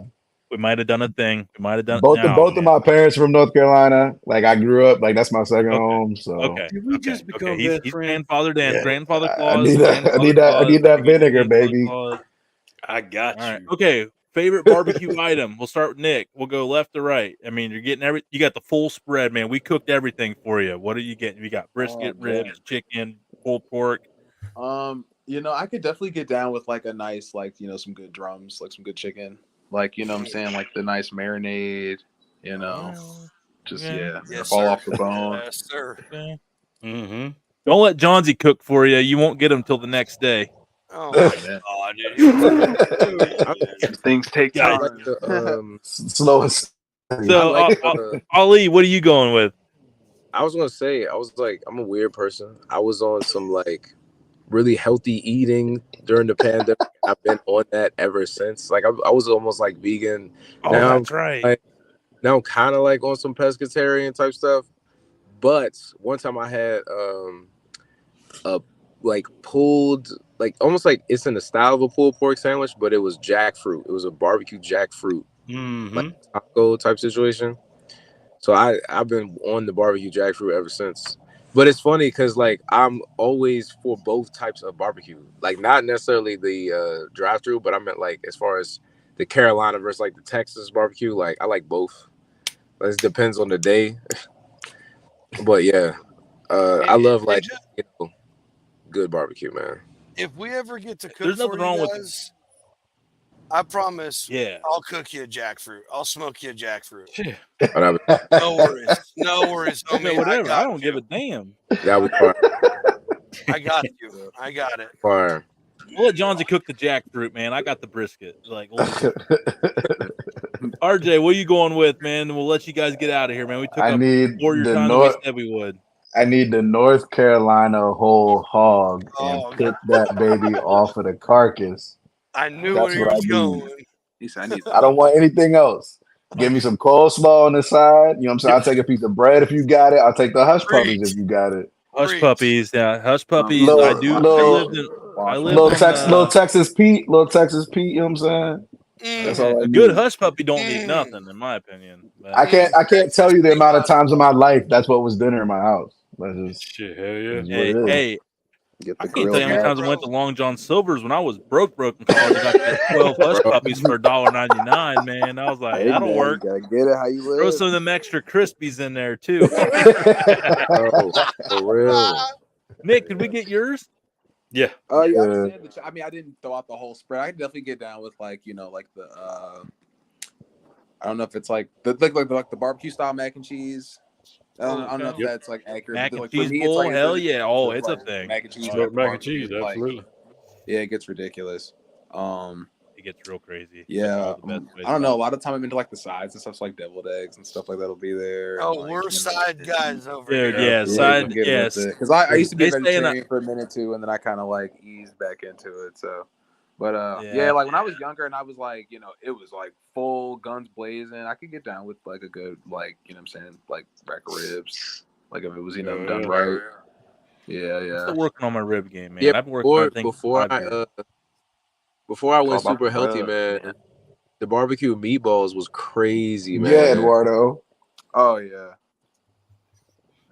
We might have done a thing. We might have done. Both No, of man. my parents are from North Carolina. Like I grew up, like that's my second Okay. home. So Okay. Did we Okay. just Okay. become He's best friends? grandfathered in. yeah, Grandfather I clause. need that. I Grandfather need that. I clause. need that vinegar, Grandfather baby. clause. I got All right. you. Okay. Favorite barbecue item. We'll start with Nick. We'll go left to right. I mean, you're getting you got the full spread, man. We cooked everything for you. What are you getting? We got brisket, Oh man. ribs, chicken, pulled pork. I could definitely get down with like a nice, like, some good drums, like some good chicken. Like, what I'm saying, like the nice marinade, Oh, just okay. yes, fall sir. off the bone. Yes, sir. Okay. Mm-hmm. Don't let Johnsy cook for you. You won't get him till the next day. Oh my Man. god, dude. I, Things take Got I it. like time. the Slow and steady. I So, like Ali, what are you going with? I was gonna say I was like I'm a weird person. I was on some like really healthy eating during the pandemic. I've been on that ever since. Like I was almost like vegan. Oh, Now that's right. I'm kind of like on some pescatarian type stuff. But one time I had a like pulled like almost like it's in the style of a pulled pork sandwich, but it was jackfruit. It was a barbecue jackfruit Mm-hmm. like taco type situation. So I've been on the barbecue jackfruit ever since. But it's funny because like I'm always for both types of barbecue. Like not necessarily the drive-through, but I meant like as far as the Carolina versus like the Texas barbecue. Like I like both. It depends on the day. But yeah, I love like Ninja, good barbecue, man. if we ever get to cook There's for nothing you wrong with guys, I promise yeah. I'll cook you a jackfruit. I'll smoke you a jackfruit. But No worries. No worries, No, homie. whatever. I got don't you. give a damn. that was fire. I got you. I got it. Fire. We'll let Johnsy cook the jackfruit, man. I got the brisket. Like, RJ, what are you going with, man? We'll let you guys get out of here, man. We took I up need more of your the time than we North. said we would. I need the North Carolina whole hog and Oh, pick that baby off of the carcass. I knew That's where he what I was need. going. He said, I need I don't want anything else. Give me some coleslaw on the side. You know what I'm saying? I'll take a piece of bread if you got it. I'll take the hush puppies Preach. if you got it. Hush Preach. puppies, yeah. Hush puppies. Little- I little- Little Texas Pete. You know what I'm saying? That's all I a need. good hush puppy don't need nothing, in my opinion. But I can't tell you the amount of times in my life that's what was dinner in my house. That's just Shit, hell yeah. is what it is. hey, Get I the can't tell you how many grill. times I went to Long John Silver's when I was broke in college. I got to get 12 hush puppies for $1.99, man. I was like, Hey, that'll man, work. You gotta get it how you live. Throw some of them extra crispies in there too. Oh, for real. Nick, did we get yours? Yeah. Yeah, I Yeah. understand. I mean, I didn't throw out the whole spread. I can definitely get down with like the I don't know if it's like the barbecue style mac and cheese. I don't know if Yep. that's like accurate. Mac but, and like, for cheese me, bowl? it's like Hell yeah. Oh, it's a like thing. mac and cheese. Smoked with mac and barbecue, cheese, like, absolutely. yeah, it gets ridiculous. It gets real crazy. Like, Yeah, all the best ways I don't know. A out. lot of time I'm into like the sides and stuff, so like deviled eggs and stuff like that'll be there. Oh, and, like, we're you know, side guys over Dude, here. yeah, yeah, side, you can get yes. with it because I used to be a They say in a- vegetarian for a minute too, and then I kind of like eased back into it. So, but yeah, Yeah. like when I was younger and I was like, you know, it was like full guns blazing. I could get down with like a good, like, you know what I'm saying, like rack of ribs, like if it was, you know, done right. Yeah, I'm yeah. still working on my rib game, man. Yeah, I've been working on things before for 5 years. I went It's all about super the healthy, rub, man, the barbecue meatballs was crazy, man. Yeah, Eduardo. Oh yeah.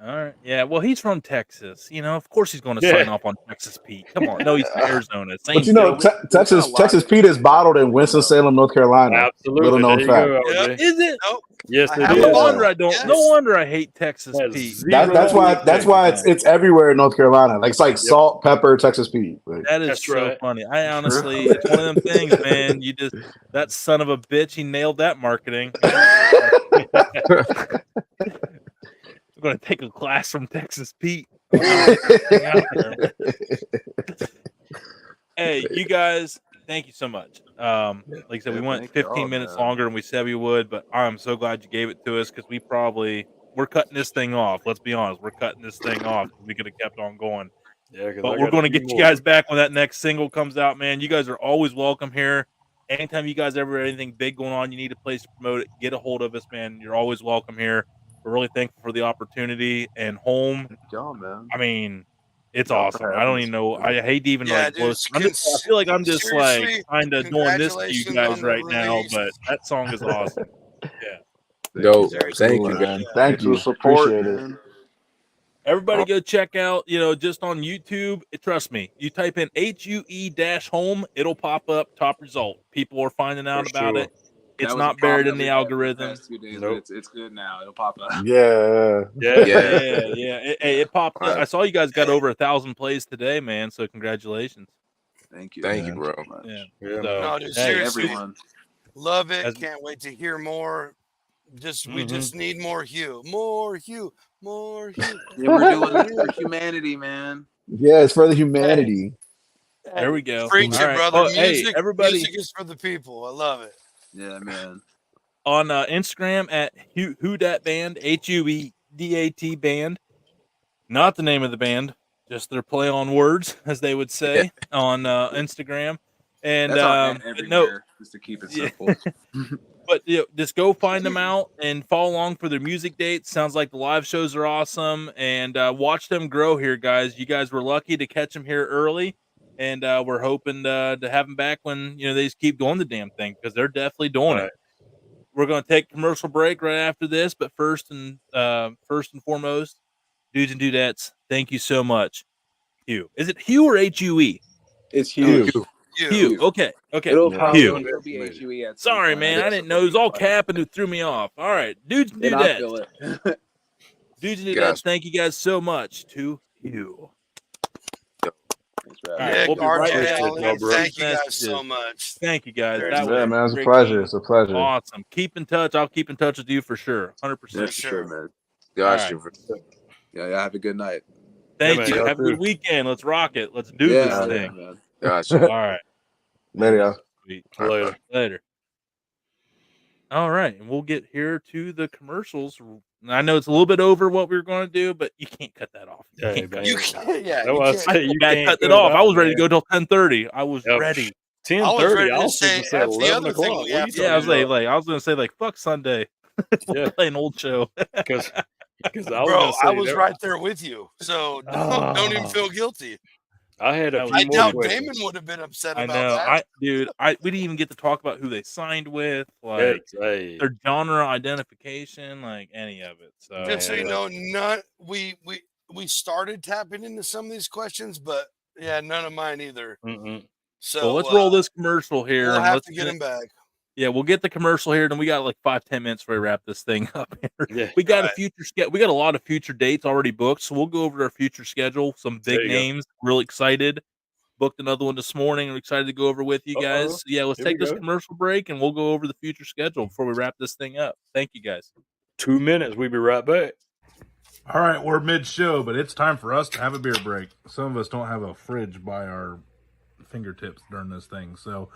All right. Yeah. Well, he's from Texas. You know, of course he's going to Yeah. sign off on Texas Pete. Come on. No, he's from Arizona. Same But you know, thing. Texas Pete is bottled in Winston-Salem, North Carolina. Absolutely. Little known There you fact. go, Yep. LJ. Is it? Nope. Yes, I it have No a is. wonder bottle. I don't. Yes. No wonder I hate Texas Has Pete. zero That's why Texas. it's everywhere in North Carolina. Like it's like salt, pepper, Texas Pete. Like, That is That's so right. funny. I honestly, it's one of them things, man. You just that son of a bitch. He nailed that marketing. I'm going to take a class from Texas Pete. Hey, you guys, thank you so much. Like I said, we went thank 15 y'all, minutes man. longer than we said we would, but I'm so glad you gave it to us because we're cutting this thing off. Let's be honest, we're cutting this thing off. We could have kept on going. Yeah, But we're going to get you guys back when that next single comes out, man. You guys are always welcome here. Anytime you guys ever have anything big going on, you need a place to promote it, get a hold of us, man. You're always welcome here. We're really thankful for the opportunity and home. Thank y'all, man. I mean, it's Y'all for awesome. I having don't us. even know. I hate to even Yeah, like blow. dude. I feel like I'm just like Seriously, kind of doing this to you congratulations guys on the right now, release. but that song is awesome. Yeah. Dope. Very Thank cool, you, man. guys. Thank you. Support, Appreciate it. man. Everybody go check out, just on YouTube. Trust me, you type in HUE-home, it'll pop up top result. People are finding out about it. It's That was a not buried problem in that the we had for algorithm. past 2 days, Nope. but it's good now. It'll pop up. Yeah. Yeah. Yeah. It popped up. Alright. I saw you guys got over 1,000 plays today, man. So congratulations. Thank you. Thank you, man. bro. Yeah. Yeah, So, No, dude, hey, seriously. Everyone. Love it. As- Can't wait to hear more. We Mhm. just need more Hugh. More Hugh. More Hugh. Yeah, we're doing this for humanity, man. Yeah, it's for the humanity. There we go. Preach All it, right. brother. Oh, hey, Music, everybody. music is for the people. I love it. Yeah, man. On Instagram at Who Dat Band, HUEDAT Band. Not the name of the band, just their play on words, as they would say on Instagram. And That's our band but everywhere, just to keep it Yeah. simple. but just go find them out and follow along for their music dates. Sounds like the live shows are awesome, and watch them grow here, guys. You guys were lucky to catch them here early, and we're hoping to have them back when they just keep doing the damn thing because they're definitely doing it. We're going to take a commercial break right after this, but first and foremost, dudes and dudettes, thank you so much. Hugh. Is it Hugh or HUE? It's huge. huge. Hugh. Okay. It'll Yeah. probably Hugh. it'll be HUE at some Sorry, point. man. I didn't know. It was all cap and it threw me off. All right. Dudes and And I dudettes. feel it. Dudes and dudettes, Gotcha. thank you guys so much to Hugh. Thanks for All having right, Yeah, we'll be right RJ back. Allen, bro. thank you guys Messages. so much. Thank you guys. Very That cool. was Yeah, man, it's a freaking pleasure. It's a pleasure. awesome. Keep in touch. I'll keep in touch with you for sure. 100%. Yeah, for sure. sure, man. Gotcha. Yeah, have a good night. Thank man, you. y'all Have a good too. weekend. Let's rock it. Let's do Yeah, this yeah, thing. man. Gotcha. All right. Later, y'all. Sweet. Later. Later. All right, and we'll get here to the commercials. I know it's a little bit over what we were going to do, but you can't cut that off. You Hey, can't cut man. You it off. can't, yeah. That's You why I can't. say you I can't cut it cut off. I was ready man. to go till 10:30. I was Yep. ready. 10:30. I was ready to was say, supposed to say F the 11 other thing o'clock. we What are have you to Yeah, I was talking like, I was going to say like, fuck Sunday. Yeah. Play an old show. Because I was Bro, gonna say I was that- right there with you. So don't even feel guilty. I had a That few was- I more doubt questions. Damon would have been upset I about know. that. We didn't even get to talk about who they signed with, like Hey, their genre identification, like any of it. So Just so you know, we started tapping into some of these questions, but yeah, none of mine either. mm-mm. So well, let's roll this commercial here. We'll and have let's to get him back. Yeah, we'll get the commercial here, and we got like 5-10 minutes before we wrap this thing up here. Yeah. We got Right. we got a lot of future dates already booked, so we'll go over our future schedule. Some There big you go. names. Really excited. Booked another one this morning. I'm excited to go over with you guys. Uh-oh. So yeah, let's Here we take this go. commercial break, and we'll go over the future schedule before we wrap this thing up. Thank you guys. 2 minutes. We'll be right back. All right, we're mid-show, but it's time for us to have a beer break. Some of us don't have a fridge by our fingertips during this thing, so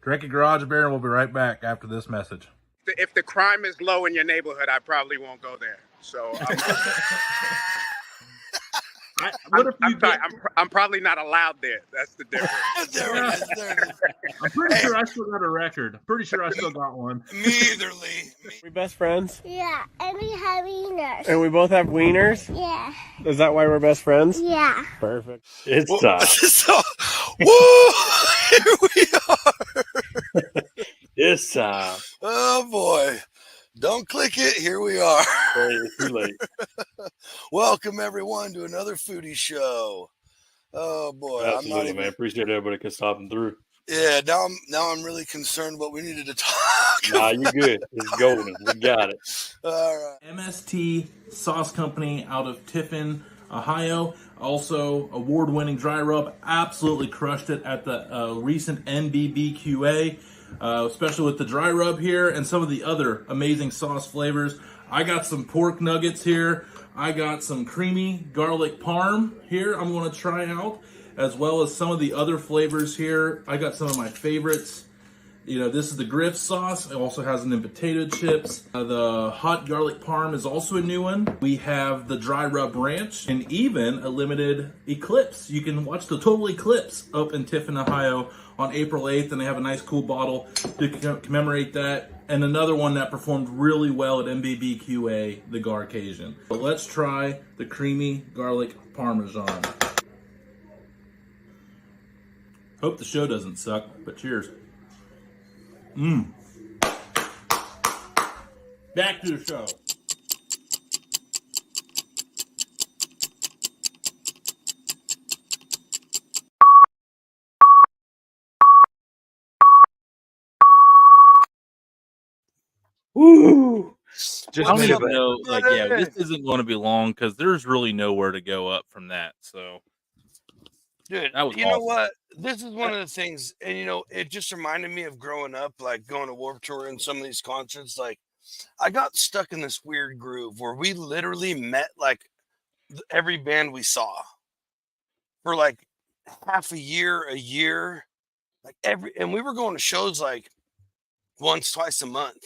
Drink a garage beer, and we'll be right back after this message. If the crime is low in your neighborhood, I probably won't go there. So I'm probably not allowed there. That's the difference. There it is. There it is. I'm pretty sure I still got a record. I'm pretty sure I still got one. Me either, Lee. We best friends? Yeah, and we have wieners. And we both have wieners? Yeah. Is that why we're best friends? Yeah. Perfect. It's time. So, woo! Here we are. It's time. Oh boy. Don't click it. Here we are. It's too late. Welcome everyone to another foodie show. Oh boy. Absolutely, man. Appreciate everybody for stopping through. Yeah, now I'm really concerned what we needed to talk Nah, about. you good. It's golden. We got it. All right. MST Sauce Company out of Tiffin, Ohio. Also, award-winning dry rub. Absolutely crushed it at the recent NBBQA, especially with the dry rub here and some of the other amazing sauce flavors. I got some pork nuggets here. I got some creamy garlic parm here I'm going to try out, as well as some of the other flavors here. I got some of my favorites. You know, this is the Griff sauce. It also has it in potato chips. The hot garlic parm is also a new one. We have the dry rub ranch and even a limited eclipse. You can watch the total eclipse up in Tiffin, Ohio on April 8th, and they have a nice cool bottle to commemorate that. And another one that performed really well at MBBQA, the Garcasian. But let's try the creamy garlic parmesan. Hope the show doesn't suck, but cheers. Back to the show. Woo! I don't even know, like, yeah, this isn't going to be long because there's really nowhere to go up from that. So, Dude, that was you know awesome. what? This is one of the things, and you know, it just reminded me of growing up, like going to Warped Tour and some of these concerts. Like, I got stuck in this weird groove where we literally met like every band we saw for like half a year, like and we were going to shows like once, twice a month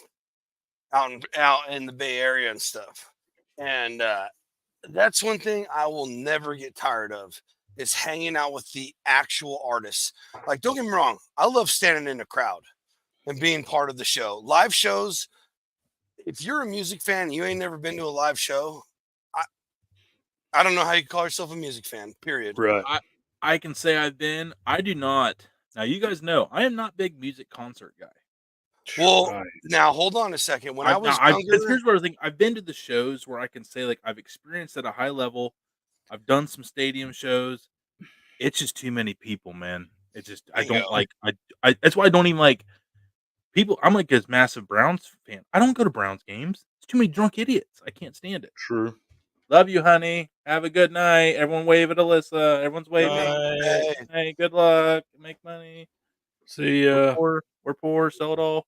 out in the Bay Area and stuff. And that's one thing I will never get tired of is hanging out with the actual artists. Like, don't get me wrong, I love standing in a crowd and being part of the show. Live shows, if you're a music fan and you ain't never been to a live show, I don't know how you call yourself a music fan, period. Right. I can say I've been. I do not. Now, you guys know, I am not big music concert guy. Well, Right. now hold on a second. When I was Here's younger, what I think. I've been to the shows where I can say, like, I've experienced at a high level. I've done some stadium shows. It's just too many people, man. It just, I don't like, I that's why I don't even like people. I'm like a massive Browns fan. I don't go to Browns games. It's too many drunk idiots. I can't stand it. True. Love you, honey. Have a good night. Everyone wave at Alyssa. Everyone's waving. Hey. Hey, good luck. Make money. See ya. We're poor. Sell it all.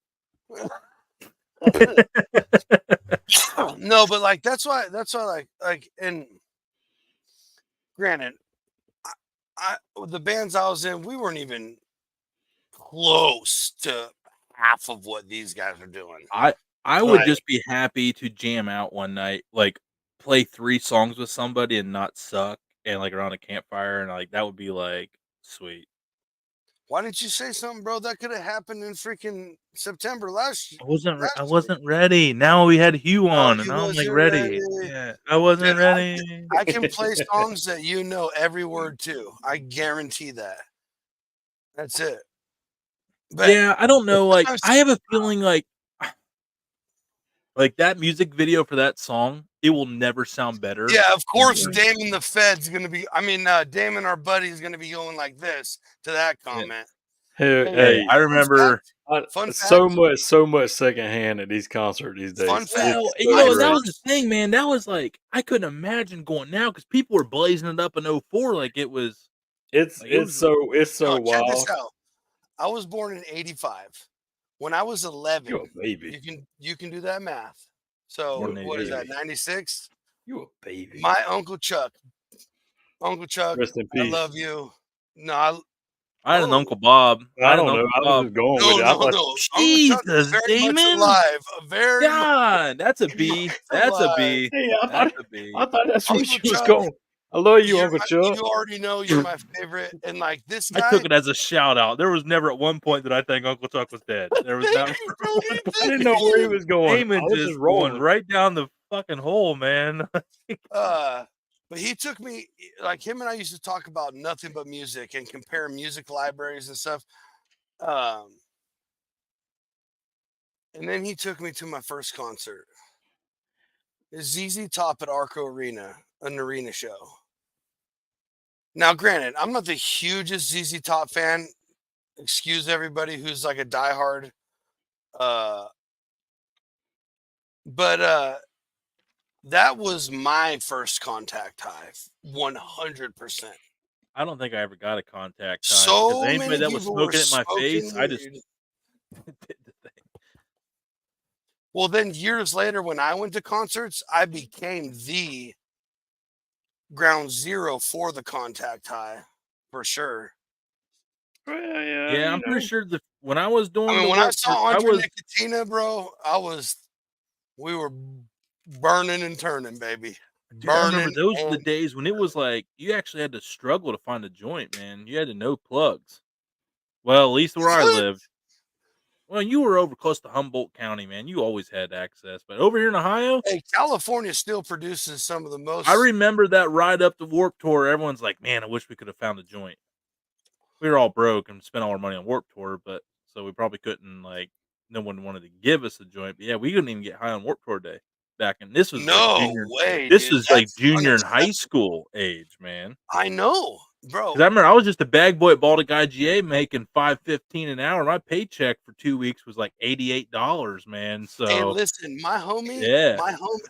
no, but like that's why like and granted, I the bands I was in, we weren't even close to half of what these guys are doing. I would Like- just be happy to jam out one night, like play 3 songs with somebody and not suck, and like around a campfire, and like that would be like sweet. Why didn't you say something, bro? That could have happened in freaking September last year. I wasn't ready. Now we had HUE on, and you now I'm like wasn't ready. ready. Yeah, I wasn't Dude, I- ready. I can play songs that you know every word to. I guarantee that. That's it. But Yeah, I don't know. Like, Sometimes- I have a feeling like that music video for that song, it will never sound better. yeah, of course, Mhm. Damon the Fed's gonna be. I mean, Damon, our buddy, is gonna be going like this to that comment. Hey, I remember. Fun so fact. much secondhand at these concerts these days. Fun fact. Well, It's you so know, great. that was the thing, man. That was like, I couldn't imagine going now because people were blazing it up in 04 like it was. It's like, it it's was- so No, check wild. this out. I was born in '85. When I was 11, You a baby. you can do that math. So Born in what is that? 88. 96. You a baby. My Uncle Chuck, Rest in I peace. love you. No, I had an Oh. Uncle Bob. I don't know. I was just going with No, it. I no, thought, no. Uncle Chuck is Jesus, very much Damon. alive. Very much God, that's a B. That's a alive. B. hey, That's a B. I thought that's where Uncle you was Chuck, going. I love you, Uncle you Chuck. already know you're my favorite. And like this I guy, took it as a shout out. There was never at one point that I think Uncle Chuck was dead. There was thank never you, at bro. one You point. I didn't know where he was going. I Damon was just rolling. going right down the fucking hole, man. But he took me, like him and I used to talk about nothing but music and compare music libraries and stuff. And then he took me to my first concert. It's ZZ Top at Arco Arena, an arena show. Now, granted, I'm not the hugest ZZ Top fan. Excuse everybody who's like a diehard. But that was my first contact high, 100%. I don't think I ever got a contact high So because anybody many that was people were smoking at my face, smoking I just weed. did the thing. Well, then years later, when I went to concerts, I became the ground zero for the contact high, for sure. Well, Yeah, I'm pretty sure that when I was doing I mean, the when I work, saw I Andre was. Nicotina, bro, we were burning and turning, baby. Dude, I remember Burning those were the and days when it was like you actually had to struggle to find a joint, man. You had to know plugs. Well, at least where I What? lived. Well, you were over close to Humboldt County, man. You always had access. But over here in Ohio, Hey, California still produces some of the most. I remember that ride up to Warped Tour. Everyone's like, man, I wish we could have found a joint. We were all broke and spent all our money on Warped Tour, but so we probably couldn't, like, no one wanted to give us a joint. But yeah, we couldn't even get high on Warped Tour day back in this was like No junior. way, This dude. was like That's junior in high unacceptable. school age, man. I know, bro. Because I remember I was just a bag boy at Baltic IGA making $5.15 an hour. My paycheck for 2 weeks was like $88, man. So Hey, listen, my homie, yeah,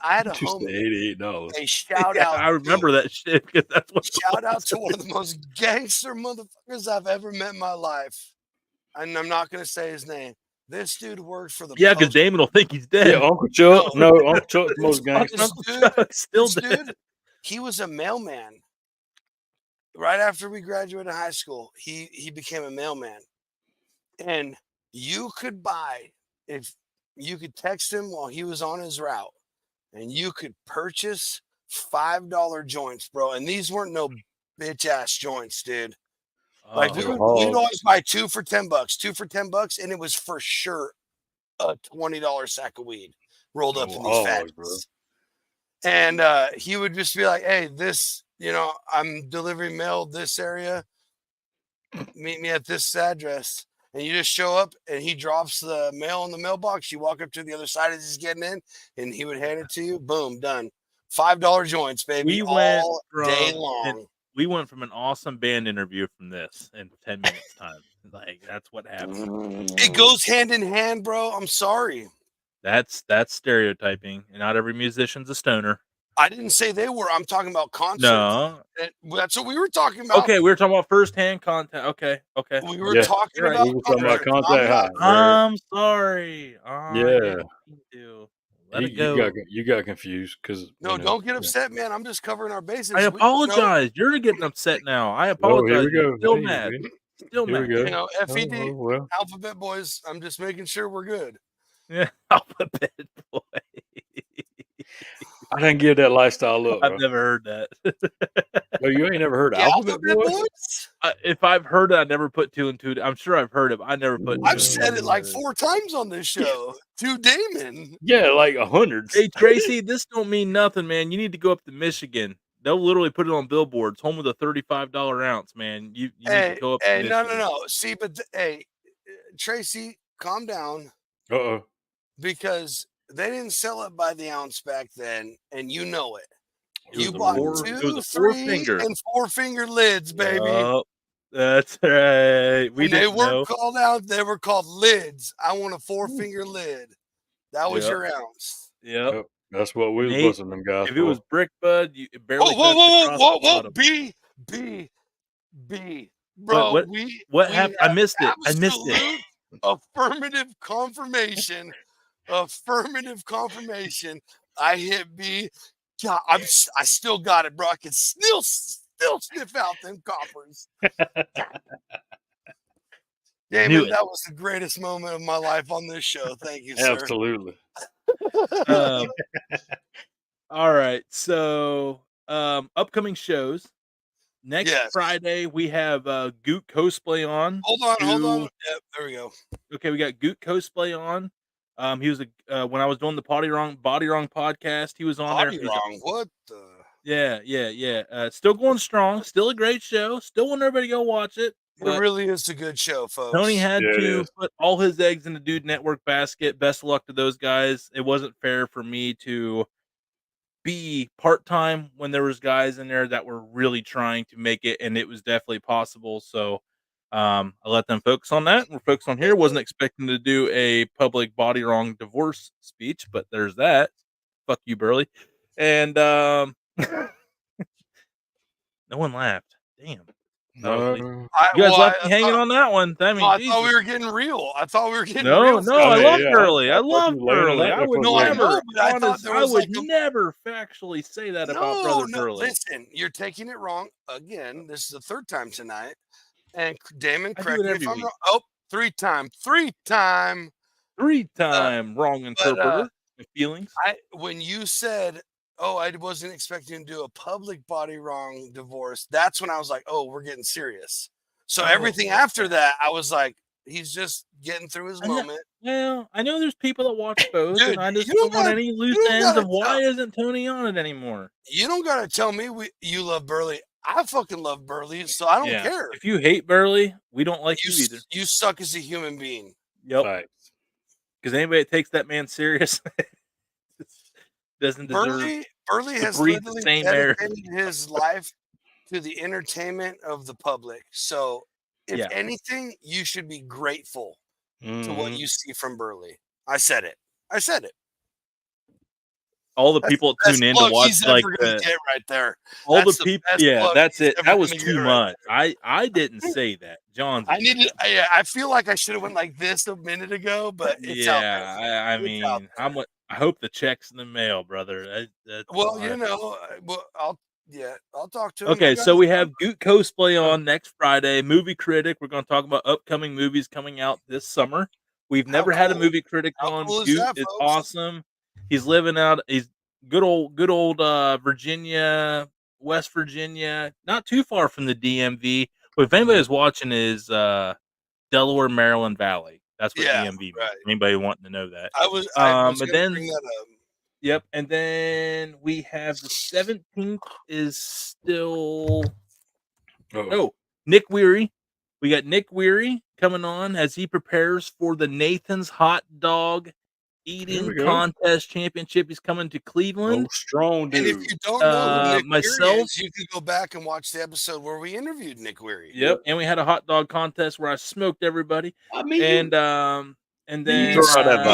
I had a You said homie. $88. A shout yeah, out I remember to that shit because that's what. shout out to one of the most gangster motherfuckers I've ever met in my life. And I'm not gonna say his name. This dude worked for the Yeah, because post. Damon will think he's dead. Yeah, Uncle Chuck. No. No, Uncle Chuck's the most Fucking gangster. Uncle dude- Chuck's still This dead. dude, he was a mailman. Right after we graduated high school, he became a mailman. And you could buy, if you could text him while he was on his route, and you could purchase $5 joints, bro. And these weren't no bitch ass joints, dude. Like Oh, They were we'd hard. always buy two for $10, and it was for sure a $20 sack of weed rolled up They in were these hard, bro. fatties. And he would just be like, "Hey, this, I'm delivering mail this area. Meet me at this address." And you just show up, and he drops the mail in the mailbox. You walk up to the other side as he's getting in, and he would hand it to you. Boom, done. $5 joints, baby, we went all day long. we went from an awesome band interview from this in 10 minutes time. Like that's what happened. It goes hand in hand, bro. I'm sorry. That's stereotyping. And not every musician's a stoner. I didn't say they were. I'm talking about concerts. No. That's what we were talking about. Okay, we were talking about first-hand contact. Okay. We were Yeah. talking You're right. about We were talking about concerts. contact high. Right. I'm sorry. I Yeah. didn't mean to. Let it You go. got confused because No, don't get upset, man. I'm just covering our bases. I apologize. You're getting upset now. I apologize. here we go. You're still Hey, mad. man. Still Here we mad. go. FED, Oh, well. Alphabet Boys. I'm just making sure we're good. Yeah. Alphabet boy. I didn't give that lifestyle up, I've bro. never heard that. Oh, you ain't never heard The Alphabet Alphabet Boys? Boys? If I've heard it, I never put two and two. I'm sure I've heard it, but I never put. I've said it like 4 times on this show to Damon. Yeah, like hundreds. Hey Tracy, this don't mean nothing, man. You need to go up to Michigan. They'll literally put it on billboards. Home with a $35 ounce, man. You need to go up. To Michigan. No. See, but Tracy, calm down. Uh-oh. Because they didn't sell it by the ounce back then, and you know it. You was a bought four- 2, it was a 3, four-finger. and 4-finger lids, baby. Oh, that's right. We And they didn't weren't know. called out; they were called lids. I want a 4-finger lid. That was Yep. your ounce. Yep. Yep. That's what we was Nate, busting them guys If it was for. brick bud, you barely. Whoa! Bottom. B, bro. What happened? I missed it. Absolute affirmative confirmation. Affirmative confirmation. I hit B. God, I still got it, bro. I can still sniff out them coppers. Damon, that was the greatest moment of my life on this show. Thank you, sir. Absolutely. All right. So, upcoming shows. Next Yes. Friday, we have Goot Cosplay on. Hold on. Yep, there we go. Okay, we got Goot Cosplay on. He was when I was doing the Body Wrong podcast, he was on there. Body Wrong. What the? Yeah. Still going strong. Still a great show. Still want everybody to go watch it. It really is a good show, folks. Tony had to put all his eggs in the Dude Network basket. Best of luck to those guys. It wasn't fair for me to be part-time when there was guys in there that were really trying to make it, and it was definitely possible. So I let them focus on that. We're focused on here. Wasn't expecting to do a public Body Wrong divorce speech, but there's that. Fuck you, Burley. And no one laughed. Damn. No. You guys left me hanging on that one. I mean, I thought we were getting real. I No, I love Burley. I thought love you laid on Burley. that I would before we- never, I thought there was would never factually say that about Brother Burley. Listen, you're taking it wrong again. This is the third time tonight. And Damon, I do correct it me if every I'm week. wrong. Oh, three-time wrong interpreter of feelings. When you said, "Oh, I wasn't expecting to do a public Body Wrong divorce," that's when I was like, "Oh, we're getting serious." So everything after that, I was like, "He's just getting through his moment." Well, I know there's people that watch both, Dude, and I just you don't don't want gotta- any loose you don't ends gotta of why isn't Tony on it anymore. You don't gotta tell me you love Burley. I fucking love Burley, so I don't care. If you hate Burley, we don't like you either. You suck as a human being. Yep. Because anybody that takes that man serious doesn't deserve Burley to has breathe the literally same air. dedicated his life to the entertainment of the public. So, if anything, you should be grateful to what you see from Burley. I said it. All the people that tune in to watch he's like ever gonna get right there. all That's the the people. best Yeah, plug that's he's it. ever That was gonna too get right much. I didn't say that. John's. I feel like I should have went like this a minute ago, but it's out there. I mean, I hope the check's in the mail, brother. Well, I'll talk to him. Okay, so we have Goot Cosplay on next Friday. Movie critic. We're going to talk about upcoming movies coming out this summer. We've never had a movie critic on. cool is Goot that, is folks? awesome. He's living out. He's good old Virginia, West Virginia, not too far from the DMV. But if anybody is watching, is Delaware, Maryland Valley. That's what DMV means. Right. Anybody wanting to know that? I was but gonna then bring that up. Yep, and then we have the 17th is still Nick Weary. We got Nick Weary coming on as he prepares for the Nathan's Hot Dog Eating Contest Championship. He's coming to Cleveland. Oh, strong dude. And if you don't know who Nick myself, Weary is, you can go back and watch the episode where we interviewed Nick Weary. Yep, and we had a hot dog contest where I smoked everybody. And then throw out that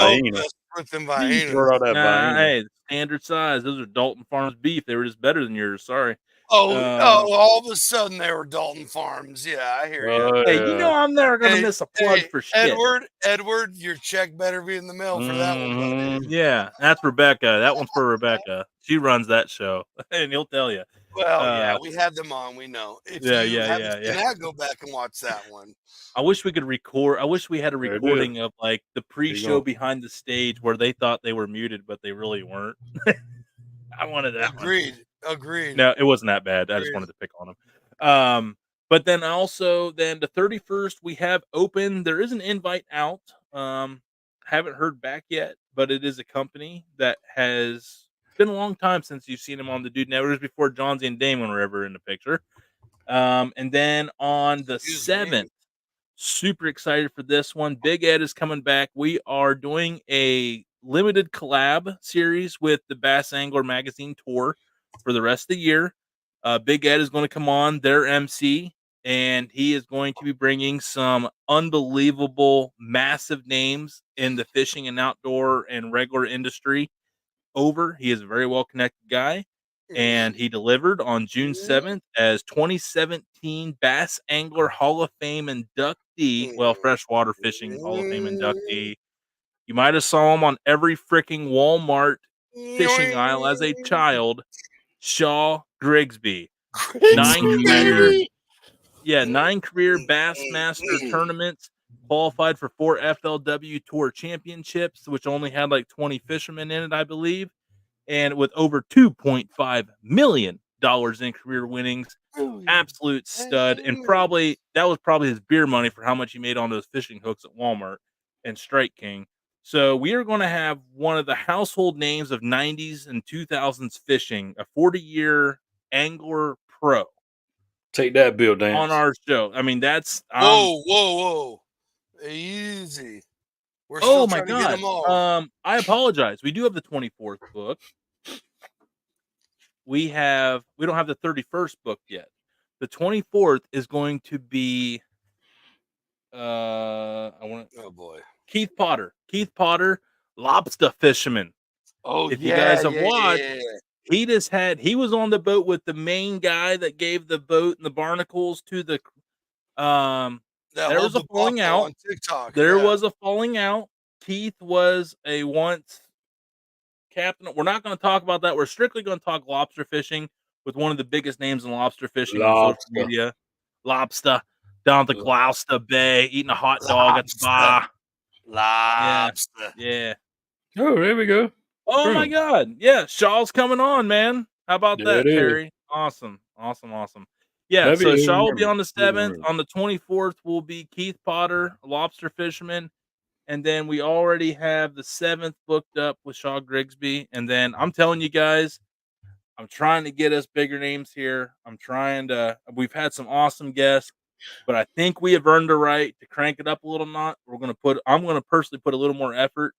Vienna. Hey, standard size. Those are Dalton Farms beef. They were just better than yours. Sorry. All of a sudden they were Dalton Farms. Yeah, I hear you. Hey, you know I'm never gonna miss a plug for shit. Edward, your check better be in the mail for that one, buddy. Yeah, that's Rebecca. That one's for Rebecca. She runs that show, and he'll tell you. Well, we had them on. We know. If you haven't seen that, go back and watch that one. I wish we could record. I wish we had a recording of like the pre-show behind the stage where they thought they were muted, but they really weren't. I wanted that. Agreed. No, it wasn't that bad. I just wanted to pick on them. But then also, the 31st we have open. There is an invite out. Haven't heard back yet, but it is a company that has been a long time since you've seen him on the Dude Network. Before Johnsy and Damon were ever in the picture. And then on the 7th. Super excited for this one. Big Ed is coming back. We are doing a limited collab series with the Bass Angler Magazine tour for the rest of the year. Big Ed is going to come on, their MC, and he is going to be bringing some unbelievable, massive names in the fishing and outdoor and regular industry over. He is a very well-connected guy. And he delivered on June 7th as 2017 Bass Angler Hall of Fame inductee. Well, freshwater fishing Hall of Fame inductee. You might have saw him on every freaking Walmart fishing aisle as a child. Shaw Grigsby. 9 career Bassmaster tournaments. qualified for 4 FLW Tour Championships, which only had like 20 fishermen in it, I believe, and with over $2.5 million in career winnings. Absolute stud, and that was probably his beer money for how much he made on those fishing hooks at Walmart and Strike King. So we are going to have one of the household names of 90s and 2000s fishing, a 40-year angler pro. Take that, Bill Dance. On our show. I mean, that's whoa. Easy. We're still trying to get them all. I apologize. We do have the 24th book. We don't have the 31st book yet. The 24th is going to be oh boy. Keith Potter, lobster fisherman. Oh, if you guys have watched, he was on the boat with the main guy that gave the boat and the barnacles to the there was a falling out on TikTok. There was a falling out. Keith was a once captain. We're not going to talk about that. We're strictly going to talk lobster fishing with one of the biggest names in lobster fishing on social media. Lobster down at the Gloucester Bay, eating a hot dog at the bar. Lobster. Yeah. Oh, there we go. Oh my God. Yeah. Shaw's coming on, man. How about that, Terry? Awesome. Yeah. So Shaw will be on the 7th. On the 24th will be Keith Potter, a lobster fisherman. And then we already have the 7th booked up with Shaw Grigsby. And then I'm telling you guys, I'm trying to get us bigger names here. We've had some awesome guests, but I think we have earned the right to crank it up a little notch. I'm going to personally put a little more effort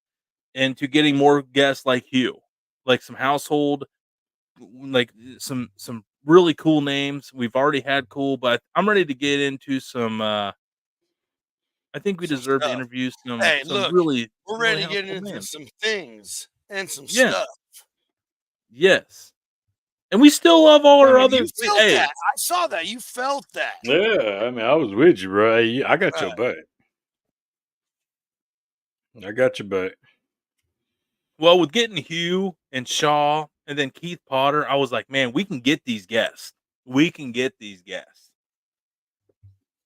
into getting more guests like HUE, like some household, like some really cool names. We've already had cool, but I'm ready to get into some, I think we deserve to interview some. Hey, some look, we're ready really to get into names. some things and some stuff. Yes, and we still love all our other. You felt that. I saw that. You felt that. Yeah, I mean, I was with you, bro. I got your back. I got your back. Well, with getting HUE and Shaw and then Keith Potter, I was like, man, we can get these guests.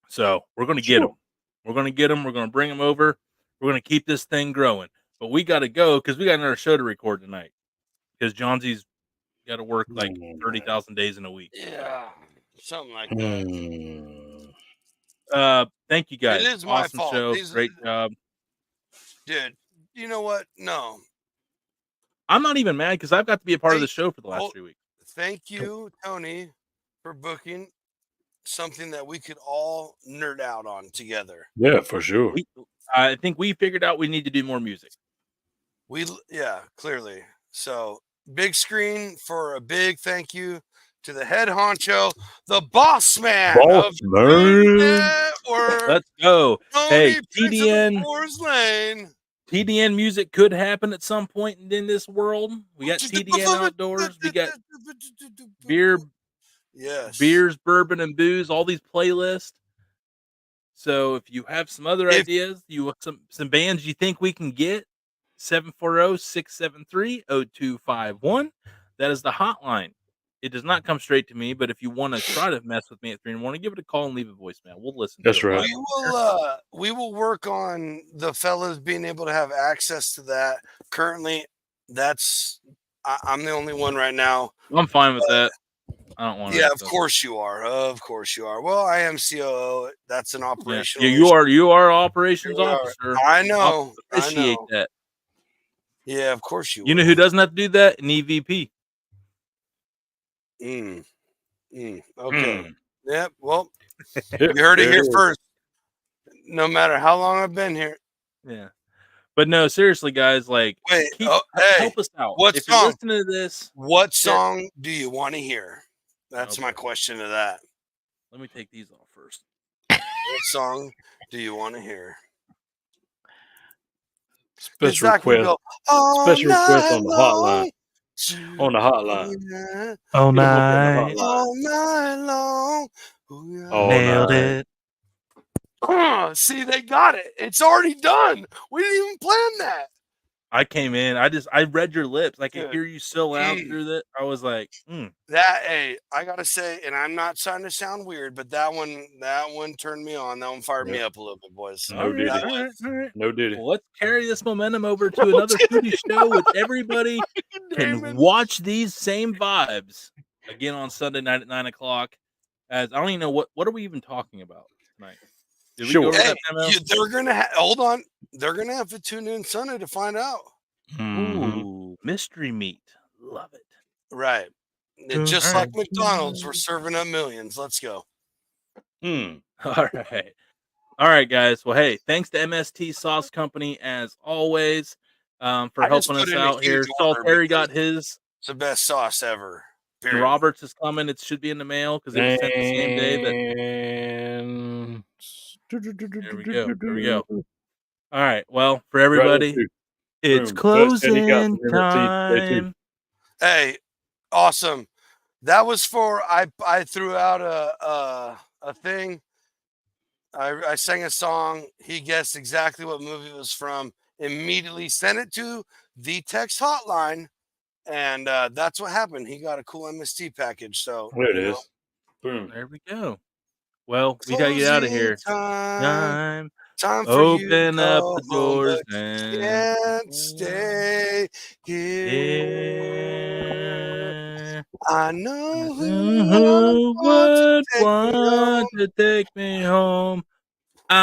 So we're going to get them. We're going to bring them over. We're going to keep this thing growing. But we got to go because we got another show to record tonight. Because Johnson's got to work like 30,000 days in a week. Yeah, something like that. Thank you guys. It is awesome my fault. Show. Great job. Dude, you know what? No. I'm not even mad because I've got to be a part of the show for the last 3 weeks. Thank you, Tony, for booking something that we could all nerd out on together. Yeah, for sure. I think we figured out we need to do more music. Clearly. So big screen for a big thank you to the head honcho, the boss man of the network. Let's go. Tony, TDN. Lane. TDN music could happen at some point in this world. We got TDN Outdoors. We got beers, bourbon, and booze. All these playlists. So if you have some other ideas, you want some bands you think we can get, 740-673-0251. That is the hotline. It does not come straight to me, but if you want to try to mess with me at 3 in the morning, give it a call and leave a voicemail. We'll listen. That's right. We will work on the fellas being able to have access to that. Currently, I'm the only one right now. I'm fine with that. I don't want to. Yeah, of course you are. Of course you are. Well, I am COO. That's an operational. Yeah, you are operations officer. I know. Appreciate that. Yeah, of course you. You know who doesn't have to do that? An EVP. Okay. Yep. Well, you heard it here first. No matter how long I've been here. Yeah. But no, seriously, guys, like, help us out. What if song? you're listening to this, what song do you want to hear? That's my question to that. Let me take these off first. What song do you want to hear? Special request. Special request on the hotline. On the hotline. All night. All night long. Nailed it. See, they got it. It's already done. We didn't even plan that. I came in. I read your lips. I could Dude, hear you so loud through that. I was like, Hey, I gotta say, and I'm not trying to sound weird, but that one turned me on. That one fired me Yep. up a little bit, boys. No diddy. That all one, right. No diddy. Well, let's carry this momentum over to another foodie show with everybody can Damon. watch these same vibes again on Sunday night at 9:00. As I don't even know what are we even talking about tonight. Did we go over Sure. Hey, that demo? they're gonna hold on. They're gonna have to tune in Sunday to find out. Mhm. Ooh, mystery meat. Love it. Right. All Just right. like McDonald's, we're serving up millions. Let's go. Mm. All right. All right, guys. Well, hey, thanks to MST Sauce Company as always for I just helping put us in a out huge here. Saul order Terry because got his, it's the best sauce ever. and Period. Roberts is coming. It should be in the mail because it was sent the same day that. And There we go. There we go. All right. Well, for right everybody, into it's boom. Buzz said he got closing some MST today too. time. Hey, awesome. That was for I threw out a thing. I sang a song. He guessed exactly what movie it was from. Immediately sent it to the text hotline, and that's what happened. He got a cool MST package. So There it is. Boom. There we go. Well, we gotta get out of closing here. time. Time for you to Open up go the home, doors but you and can't stay here. I know who who wants to would take me home. want to take me home? I